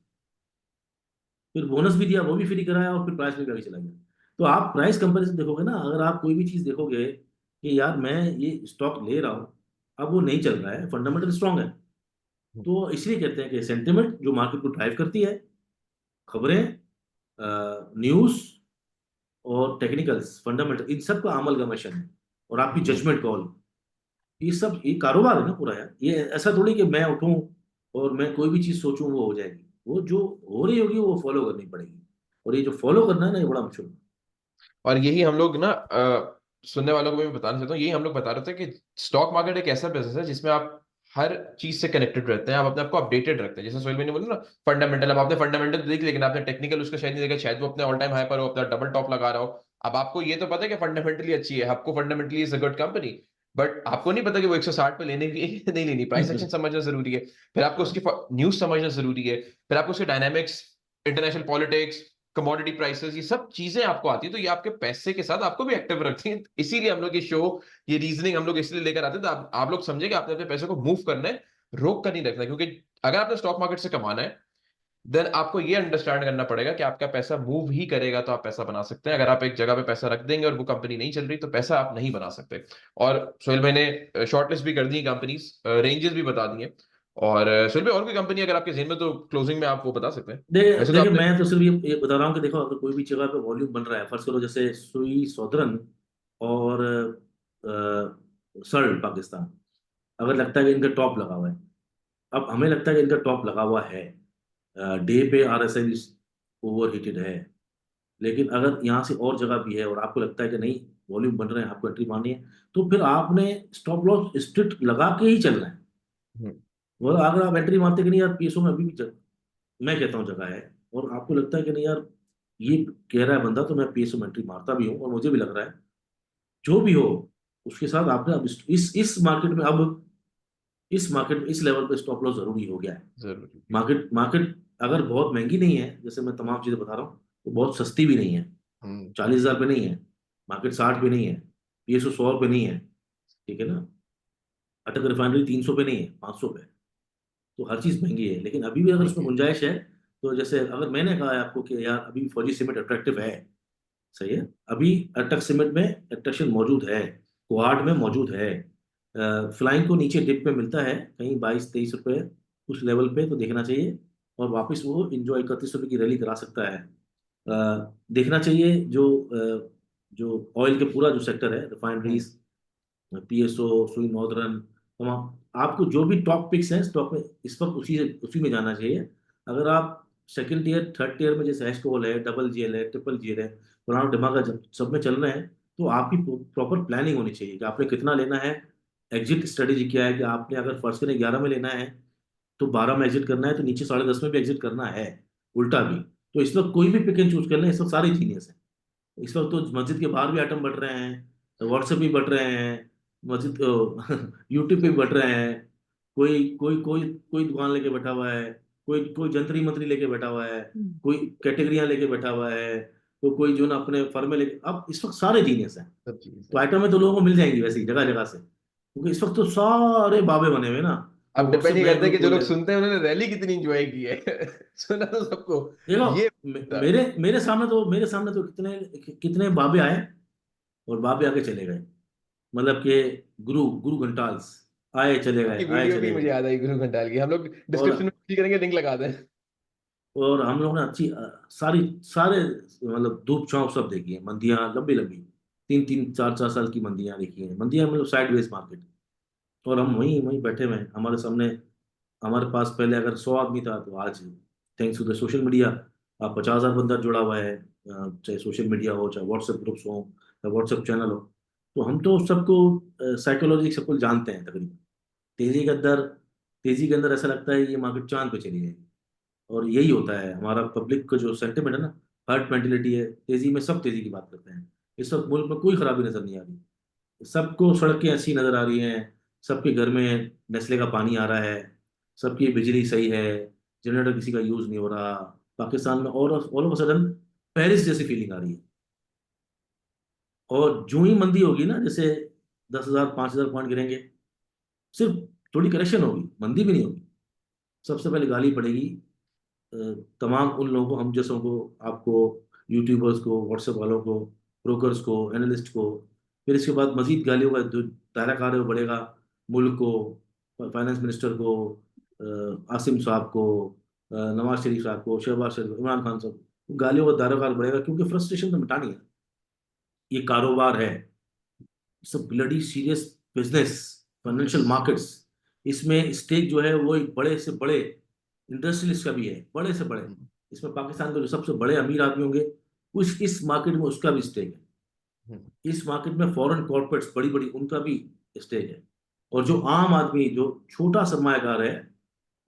S2: फिर बोनस भी दिया, वो भी फ्री कराया, और फिर प्राइस में भी आगे चला गया। तो आप प्राइस कंपैरिजन देखोगे ना, अगर आप कोई भी चीज देखोगे कि यार मैं ये स्टॉक ले रहा हूँ, अब वो नहीं चल रहा है, फंडामेंटल स्ट्रांग है, तो इसलिए कहते हैं कि सेंटिमेंट जो मार्केट को ड्राइव करती है, खबरें, न्यूज और टेक्निकल्स फंडामेंटल, इन सब का अमलगमेशन है, और आपकी
S1: हम्म।
S2: जजमेंट कॉल, ये सब ये कारोबार है ना पूरा यार। ये ऐसा थोड़ी कि मैं उठूं और मैं कोई भी चीज सोचूं वो हो जाएगी, वो जो हो रही होगी वो फॉलो करनी पड़ेगी। और ये जो फॉलो करना है ना, ये बड़ा मुश्किल है।
S1: और यही हम लोग ना सुनने वालों को भी मैं बताना चाहता हूँ, यही हम लोग बता रहे थे कि स्टॉक मार्केट एक ऐसा बिजनेस है जिसमें आप हर चीज से कनेक्टेड रहते हैं, आप अपने आप को अपडेटेड रखते हैं। जैसे सोहेल भाई ने बोला ना फंडामेंटल, अब आपने फंडामेंटल देख, लेकिन आपने टेक्निकल उसका शायद नहीं देखा, शायद वो अपने ऑल टाइम हाई पर हो, अपना डबल टॉप लगा रहा हो। अब आपको ये तो पता है कि फंडामेंटली अच्छी है, आपको fundamentally is a good company, but आपको नहीं पता कि वो 160 पे लेने की नहीं लेनी। प्राइस एक्शन समझना जरूरी है, फिर आपको उसकी
S2: हाँ,
S1: न्यूज समझना जरूरी है, फिर आपको उसके dynamics, international politics, commodity prices, ये सब चीजें आपको आती है, तो ये आपके पैसे के साथ आपको भी एक्टिव रखती है। इसीलिए हम लोग ये शो, ये रीजनिंग हम लोग इसलिए लेकर आते हैं, तो आप लोग समझे कि आपने अपने पैसे को मूव करना है, रोक कर नहीं रखना है। क्योंकि अगर आपने स्टॉक मार्केट से कमाना है, देन आपको ये अंडरस्टैंड करना पड़ेगा कि आपका पैसा मूव ही करेगा तो आप पैसा बना सकते हैं। अगर आप एक जगह पे पैसा रख देंगे और वो कंपनी नहीं चल रही, तो पैसा आप नहीं बना सकते। और सोहेल भाई ने शॉर्टलिस्ट भी कर दी कंपनीज, रेंजेस भी बता दिए। और सोहेल भाई और कोई कंपनी अगर आपके जेहन में, तो क्लोजिंग में आप वो बता सकते हैं। वैसे तो
S2: देखिए,
S1: आपने
S2: मैं तो सिर्फ ये बता रहा हूँ कि देखो, अगर कोई भी जगह पे वॉल्यूम बन रहा है, फर्ज करो जैसे सुई सौदरन और सर्ल पाकिस्तान, अगर लगता है कि इनका टॉप लगा हुआ है, अब हमें लगता है कि इनका टॉप लगा हुआ है, डे पे RSI ओवर हीटेड है, लेकिन अगर यहाँ से और जगह भी है और आपको लगता है कि नहीं वॉल्यूम बन रहे हैं, आपको एंट्री मारनी है, तो फिर आपने स्टॉप लॉस स्ट्रिक्ट लगा के ही चलना है।
S1: हम्म,
S2: और अगर आप एंट्री मारते कि नहीं यार PSO में अभी भी मैं कहता हूँ जगह है, और आपको लगता है कि नहीं यार ये कह रहा है बंदा, तो मैं PSO में एंट्री मारता भी हूँ और मुझे भी लग रहा है, जो भी हो उसके साथ आपने अब इस मार्केट में, अब इस मार्केट में इस लेवल पे स्टॉप लॉस जरूरी हो गया है।
S1: जरूरी भी है।
S2: मार्केट मार्केट अगर बहुत महंगी नहीं है, जैसे मैं तमाम चीजें बता रहा हूँ, तो बहुत सस्ती भी नहीं है।
S1: हम्म।
S2: 40,000 पे नहीं है, मार्केट 60 पे नहीं है, PSO 100 पे नहीं है, ठीक है ना, अटक रिफाइनरी 300 पे नहीं है, 500 पे। तो हर चीज महंगी है, लेकिन अभी भी अगर उसमें
S1: महंगी है।
S2: गुंजाइश है, तो जैसे अगर मैंने कहा है आपको कि यार अभी फौजी सीमेंट अट्रैक्टिव है, सही है, अभी अटक सीमेंट में अट्रैक्शन मौजूद है, कोहाट में मौजूद है, फ्लाइंग को नीचे डिप पे मिलता है कहीं 22-23 रुपए उस लेवल पे, तो देखना चाहिए, और वापस वो इंजॉय 31 रुपए की रैली करा सकता है। देखना चाहिए जो ऑयल के पूरा जो सेक्टर है,
S1: हम्म।
S2: रिफाइनरीज, PSO, सुई नॉर्दर्न, तमाम आपको जो भी टॉप पिक्स हैं स्टॉक में, इस वक्त उसी उसी में जाना चाहिए। अगर आप सेकंड ईयर थर्ड ईयर में, जैसे एस्ट्रोल है, डबल GL है, ट्रिपल GL है, पुराना दिमाग जब सब में चल रहे हैं, तो आपकी प्रॉपर प्लानिंग होनी चाहिए कि आपने कितना लेना है, एग्जिट स्ट्रेटेजी क्या है, कि आपने अगर फर्स्ट करें 11 में लेना है, तो 12 में एग्जिट करना है, तो नीचे 10:30 में भी एग्जिट करना है, उल्टा भी। तो इस वक्त कोई भी पिक एंड चूज कर लें, इस वक्त सारी जीनियस है। इस वक्त तो मस्जिद के बाहर भी आइटम बढ़ रहे हैं, व्हाट्सएप भी बढ़ रहे हैं, मस्जिद यूट्यूब पे भी बढ़ रहे हैं, कोई कोई कोई कोई दुकान लेके बैठा हुआ है, कोई कोई जंतरी मंतरी लेके बैठा हुआ है, कोई कैटेगरियां लेके बैठा हुआ है, तो कोई जो ना अपने फर्मे लेके, अब इस वक्त सारे जीनियस हैं।
S1: सब चीज
S2: तो
S1: है।
S2: आइटम में तो लोगों को मिल जाएंगी वैसे ही जगह जगह से, क्योंकि इस वक्त तो सारे बाबे बने हुए हैं ना, कोई
S1: अब डिपेंड
S2: व्हाट्सएप
S1: ही
S2: नया
S1: करता है
S2: ग्रुप
S1: कि जो
S2: खोल
S1: लोग
S2: ले।
S1: सुनते हैं उन्होंने रैली कितनी एंजॉय की है। सुना तो सबको
S2: देखो,
S1: ये था।
S2: मेरे सामने तो कितने कितने बाबे आए और बाबे आके चले गए, मतलब कि गुरु गुरु घंटाल्स आए चले
S1: की
S2: गए, आए
S1: वीडियो भी
S2: चले
S1: मुझे
S2: गए।
S1: याद आई गुरु घंटाल की, हम लोग
S2: और
S1: डिस्क्रिप्शन में click करेंगे, लिंक लगा दें।
S2: और हम लोग ने अच्छी सारी सारे मतलब धूप छांव सब देखी है, मंदियां लंबी लंबी, 3-3 4-4 साल की मंदियां देखी हैं, मंदियां मतलब साइड वेज मार्केट। और हम वहीं वहीं बैठे हुए हैं, हमारे सामने, हमारे पास पहले अगर 100 आदमी था, तो आज thanks to the social media आप 50,000 बंदा जुड़ा हुआ है, चाहे सोशल मीडिया हो, चाहे व्हाट्सएप ग्रुप्स हो, या व्हाट्सएप चैनल हो। तो हम तो सबको साइकोलॉजी सब कुछ जानते हैं तकरीबन। तेजी के अंदर तेजी के अंदर ऐसा लगता है ये मार्केट चांद पे चली जाएगी, और यही होता है हमारा पब्लिक का जो सेंटिमेंट है ना, हर्ट मेंटेलिटी है, तेजी में सब तेजी की बात करते हैं। इस वक्त मुल्क में कोई खराबी नजर नहीं आ रही, सबको सड़कें अच्छी नजर आ रही हैं, सबके घर में नेस्ले का पानी आ रहा है, सबकी बिजली सही है, जनरेटर किसी का यूज नहीं हो रहा। पाकिस्तान में और ऑल ऑफ सडन पेरिस जैसी फीलिंग आ रही है। और जो ही मंदी होगी ना, जैसे 10,000 5,000 पॉइंट गिरेंगे, सिर्फ थोड़ी करेक्शन होगी, मंदी भी नहीं होगी, सबसे पहले गाली पड़ेगी अ, तमाम उन लोगों को, हम जैसों को, आपको, यूट्यूबर्स को, व्हाट्सएप वालों को, ब्रोकर्स को, एनालिस्ट को। फिर इसके बाद मजीद गालियों का जो दायरा कार है वो बढ़ेगा, मुल्क को, फाइनेंस मिनिस्टर को, आसिम साहब को, नवाज शरीफ साहब को, शहबाज शरीफ, इमरान खान साहब को। गालियों का दायरा कार बढ़ेगा, क्योंकि फ्रस्ट्रेशन तो मिटानी है। ये कारोबार है, it's a bloody serious business,
S1: yes.
S2: Financial markets. इसमें स्टेक जो है वो एक बड़े से बड़े इंडस्ट्रियलिस्ट का भी है, बड़े से बड़े। इसमें पाकिस्तान के जो सबसे बड़े अमीर आदमी होंगे, कुछ इस मार्केट में उसका भी स्टेक है। इस मार्केट में फॉरेन कॉर्पोरेट्स बड़ी बड़ी, उनका भी स्टेक है। और जो आम आदमी, जो छोटा सरमायाकार है,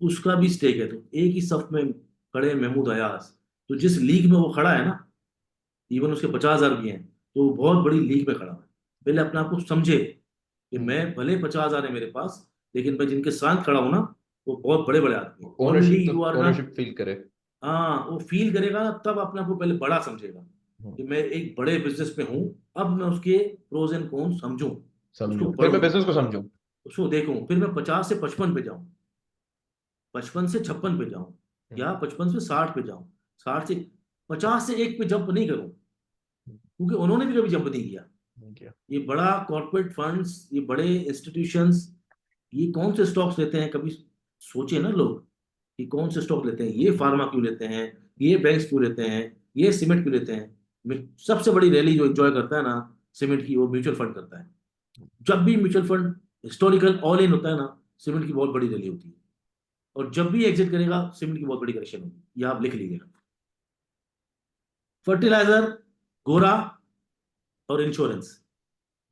S2: उसका भी स्टेक है। तो एक ही सफ में खड़े हैं महमूद अयाज, तो जिस लीग में वो खड़ा है ना, इवन उसके 50,000 भी हैं, तो वो बहुत बड़ी लीग में खड़ा है। पहले अपने आप को समझे कि मैं भले 50,000 है मेरे पास, लेकिन मैं जिनके साथ खड़ा हूं ना, वो बहुत बड़े बड़े आदमी हैं ऑलरेडी,
S1: ओनरशिप तो
S2: यू आर ना।
S1: ओनरशिप फील करे।
S2: हाँ, वो फील करेगा ना, तब अपने आप को पहले बड़ा समझेगा कि मैं एक बड़े बिजनेस में हूँ। अब मैं उसके प्रोज एंड कॉन्स समझूं, उसको
S1: समझो, फिर मैं
S2: पढूं,
S1: बिजनेस को समझूं।
S2: उसको देखूं, फिर मैं 50 से 55 पे जाऊं, 55 से 56 पे जाऊं, या 55 से 60 पे जाऊं, 60 से 50 से 1 पे जंप नहीं करूं, क्योंकि उन्होंने भी कभी जंप नहीं किया।
S1: क्या।
S2: ये बड़ा कॉर्पोरेट फंड्स, ये बड़े इंस्टीट्यूशंस, ये कौन से स्टॉक्स लेते हैं, कभी सोचे ना लोग कि कौन से स्टॉक लेते हैं, ये फार्मा क्यों लेते हैं, ये बैंक्स क्यों लेते हैं, ये सीमेंट क्यों लेते हैं। सबसे बड़ी रैली जो एंजॉय करता है ना सीमेंट की, वो म्यूचुअल फंड करता है। जब भी mutual fund historical all in होता है ना, सीमेंट की बहुत बड़ी रैली होती है। और जब भी एग्जिट करेगा सीमेंट की बहुत बड़ी करेक्शन होगी, ये आप लिख लीजिएगा। फर्टिलाइजर, गोरा और इंश्योरेंस,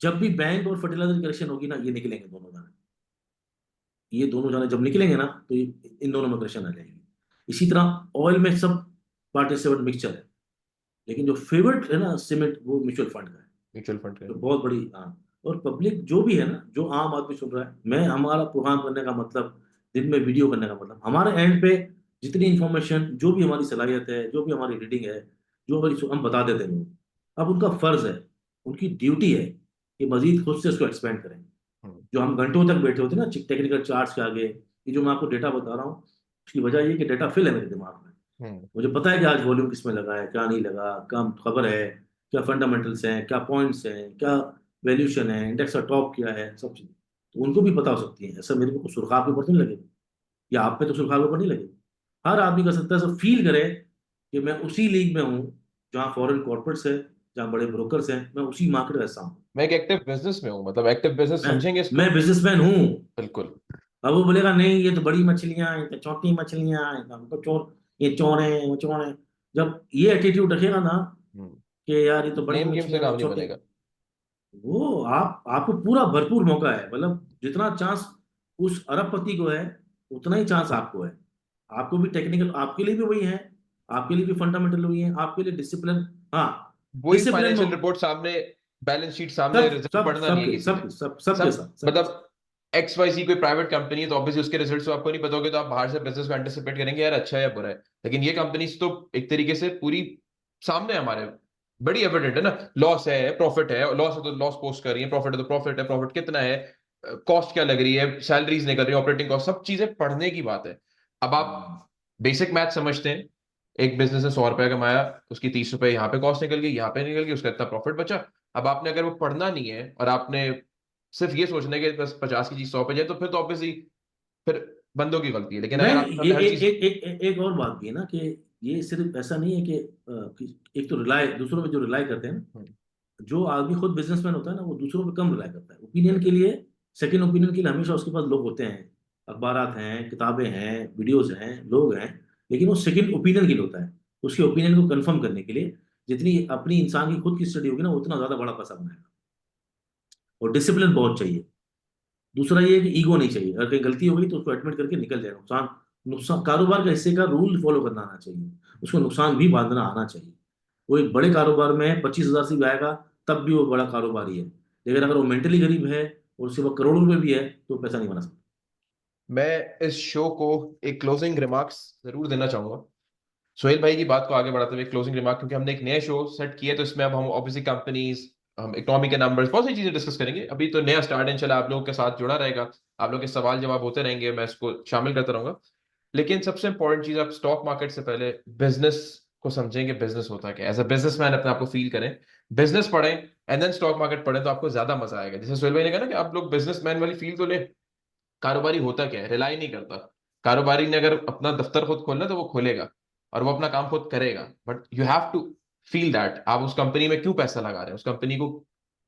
S2: जब भी बैंक और फर्टिलाइजर की करेक्शन होगी ना, ये निकलेंगे दोनों जाने। ये दोनों जाने जब निकलेंगे ना, तो इन दोनों में करेक्शन आ जाएगी। इसी तरह ऑयल में सब पार्टिसिपेंट मिक्सचर है, लेकिन जो फेवरेट है ना सीमेंट, वो म्यूचुअल फंड का है।
S1: म्यूचुअल फंड
S2: तो
S1: का।
S2: बहुत बड़ी, हाँ। और पब्लिक जो भी है ना, जो आम आदमी सुन रहा है, मैं, हमारा प्रोग्राम करने का मतलब, दिन में वीडियो करने का मतलब, हमारे एंड पे जितनी इंफॉर्मेशन, जो भी हमारी सलाहियत है, जो भी हमारी रीडिंग है, जो हमारी, हम बता देते हैं लोग। अब उनका फर्ज है, उनकी ड्यूटी है कि मजीद खुद से उसको एक्सपेंड करें।
S1: हम्म।
S2: जो हम घंटों तक बैठे होते हैं ना टेक्निकल चार्ट्स के आगे, ये जो मैं आपको डेटा बता रहा हूँ, उसकी वजह ये कि डेटा फिल है मेरे दिमाग में।
S1: हम्म।
S2: मुझे पता है कि आज वॉल्यूम किस में लगा है, क्या नहीं लगा, क्या खबर है, क्या फंडामेंटल्स हैं, क्या पॉइंट्स हैं, क्या वैल्यूशन है, इंडेक्स का टॉप क्या है, सब चीज़ तो उनको भी पता हो सकती है। ऐसा मेरे को सुरखाब के ऊपर तो नहीं लगेगा, या आप पे तो सुरखाब के ऊपर नहीं लगेगा। हर आदमी कर सकता है, सब फील करे कि मैं उसी लीग में हूँ जहाँ फॉरेन कॉर्पोरेट्स है, जहाँ बड़े ब्रोकर्स हैं, मैं उसी मार्केट का हिस्सा हूँ।
S1: मैं एक एक्टिव बिजनेस में हूँ, मतलब एक्टिव बिजनेस
S2: मैं
S1: समझेंगे इसको।
S2: मैं बिजनेसमैन हूँ।
S1: बिल्कुल।
S2: अब वो बोलेगा नहीं ये तो बड़ी मछलियां, ये तो छोटी मछलियां, ये तो हमको चोर, ये चोर है, वो चोर है। जब ये एटीट्यूड रखेगा ना
S1: हम्म।
S2: कि यार ये तो बड़ी
S1: ब्लेम गेम से
S2: मछलियां,
S1: काम
S2: ये
S1: नहीं
S2: छोटी,
S1: बनेगा।
S2: वो आपको पूरा भरपूर मौका है। मतलब जितना चांस उस अरबपति को है, उतना ही चांस आपको है। आपको भी टेक्निकल, आपके लिए भी वही है, आपके लिए भी फंडामेंटल वही है, आपके लिए डिसिप्लिन। हाँ,
S1: वही
S2: डिसिप्लिन में
S1: फाइनेंशियल रिपोर्ट सामने, बैलेंस शीट सामने,
S2: सब
S1: रिजल्ट
S2: सब
S1: पढ़ना नहीं है
S2: सबके
S1: किसी ने।
S2: सब सब सबके
S1: सब
S2: साथ, सबके
S1: मतलब
S2: साथ।
S1: एक्स वाई सी कोई प्राइवेट कंपनी है तो ऑब्वियसली उसके रिजल्ट्स तो आपको नहीं पता होगे, तो आप बाहर से बिजनेस को एंटिसिपेट करेंगे यार अच्छा है या बुरा है। लेकिन ये कंपनीज तो एक तरीके से पूरी सामने है हमारे, बड़ी एविडेंट है ना। लॉस है, प्रॉफिट है, लॉस है तो लॉस पोस्ट कर रही है, प्रॉफिट है तो प्रॉफिट है, प्रॉफिट कितना है, कॉस्ट क्या लग रही है, सैलरीज निकल रही है, ऑपरेटिंग कॉस्ट, सब चीजें पढ़ने की बात है। अब
S2: हम्म।
S1: आप बेसिक मैथ समझते हैं, एक बिजनेस ने 100 रुपए कमाया, उसकी 30 रुपए यहाँ पे कॉस्ट निकल गई, यहाँ पे निकल गई, उसका इतना प्रॉफिट बचा। अब आपने अगर वो पढ़ना नहीं है और आपने सिर्फ ये सोचना है कि बस 50 की चीज 100 पे जाए, तो फिर तो ऑब्वियसली फिर बंदों की गलती है। लेकिन अगर
S2: नहीं,
S1: आपके
S2: ये
S1: सामने हर चीज।
S2: एक और बात भी है ना कि ये सिर्फ ऐसा नहीं है कि एक तो रिलाय, दूसरों पे जो रिलाय करते हैं ना,
S1: हम्म।
S2: जो आदमी खुद बिजनेसमैन होता है ना, वो दूसरों पे कम रिलाय करता है। ओपिनियन के लिए, सेकंड ओपिनियन के लिए हमेशा उसके पास लोग होते हैं, अखबारात हैं, किताबें हैं, वीडियोज हैं, लोग हैं। लेकिन वो सेकंड ओपिनियन के लिए होता है, उसके ओपिनियन को कंफर्म करने के लिए। जितनी अपनी इंसान की खुद की स्टडी होगी ना, उतना ज्यादा बड़ा पैसा बनाएगा। और डिसिप्लिन बहुत चाहिए। दूसरा ये है कि ईगो नहीं चाहिए, अगर कहीं गलती हो गई तो उसको एडमिट करके निकल जाए। नुकसान, नुकसान कारोबार का हिस्से का रूल फॉलो करना आना चाहिए, उसको नुकसान भी बांधना आना चाहिए। वो एक बड़े कारोबार में 25,000 से भी आएगा, तब भी वो बड़ा कारोबारी है। लेकिन अगर वो मेंटली गरीब है और उसके पास करोड़ों रुपए भी है, तो वो पैसा नहीं बना सकता।
S1: मैं इस शो को एक क्लोजिंग रिमार्क्स जरूर देना चाहूंगा, सोहेल भाई की बात को आगे बढ़ाते हुए क्लोजिंग रिमार्क, क्योंकि हमने एक नया शो सेट किया है, तो इसमें अब हम ऑब्वियसली कंपनीज, हम इकोनॉमी के नंबर्स, बहुत सी चीजें डिस्कस करेंगे। अभी तो नया स्टार्ट है, चला आप लोगों के साथ जुड़ा रहेगा, आप लोगों के सवाल जवाब होते रहेंगे, मैं इसको शामिल करता रहूंगा। लेकिन सबसे इंपॉर्टेंट चीज, आप स्टॉक मार्केट से पहले बिजनेस को समझेंगे, बिजनेस होता क्या है, एज अ बिजनेसमैन अपने आप को फील करें, बिजनेस पढ़ें एंड देन स्टॉक मार्केट पढ़ें, तो आपको ज्यादा मजा आएगा। जैसे सोहेल भाई ने कहा ना कि आप लोग बिजनेसमैन वाली फील तो ले, कारोबारी होता क्या है, रिलाई नहीं करता। कारोबारी ने अगर अपना दफ्तर खुद खोलना तो वो खोलेगा और वो अपना काम खुद करेगा, but you have to feel that आप उस कंपनी में क्यों पैसा लगा रहे हैं, उस कंपनी को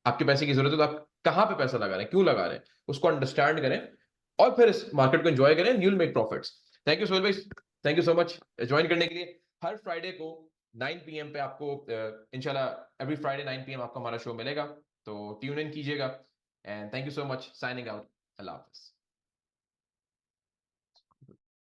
S1: आपके पैसे की जरूरत है तो आप कहाँ पे पैसा लगा रहे हैं, क्यों लगा रहे हैं, उसको अंडरस्टैंड करें और फिर इस मार्केट को एंजॉय करें, you will make profits. Thank you Sohail भाई, thank you so much join करने के लिए। हर फ्राइडे को 9 PM पे आपको इंशाल्लाह एवरी फ्राइडे 9 PM आपको हमारा शो मिलेगा, तो ट्यून इन कीजिएगा। And thank you so much, signing out, Allah Hafiz.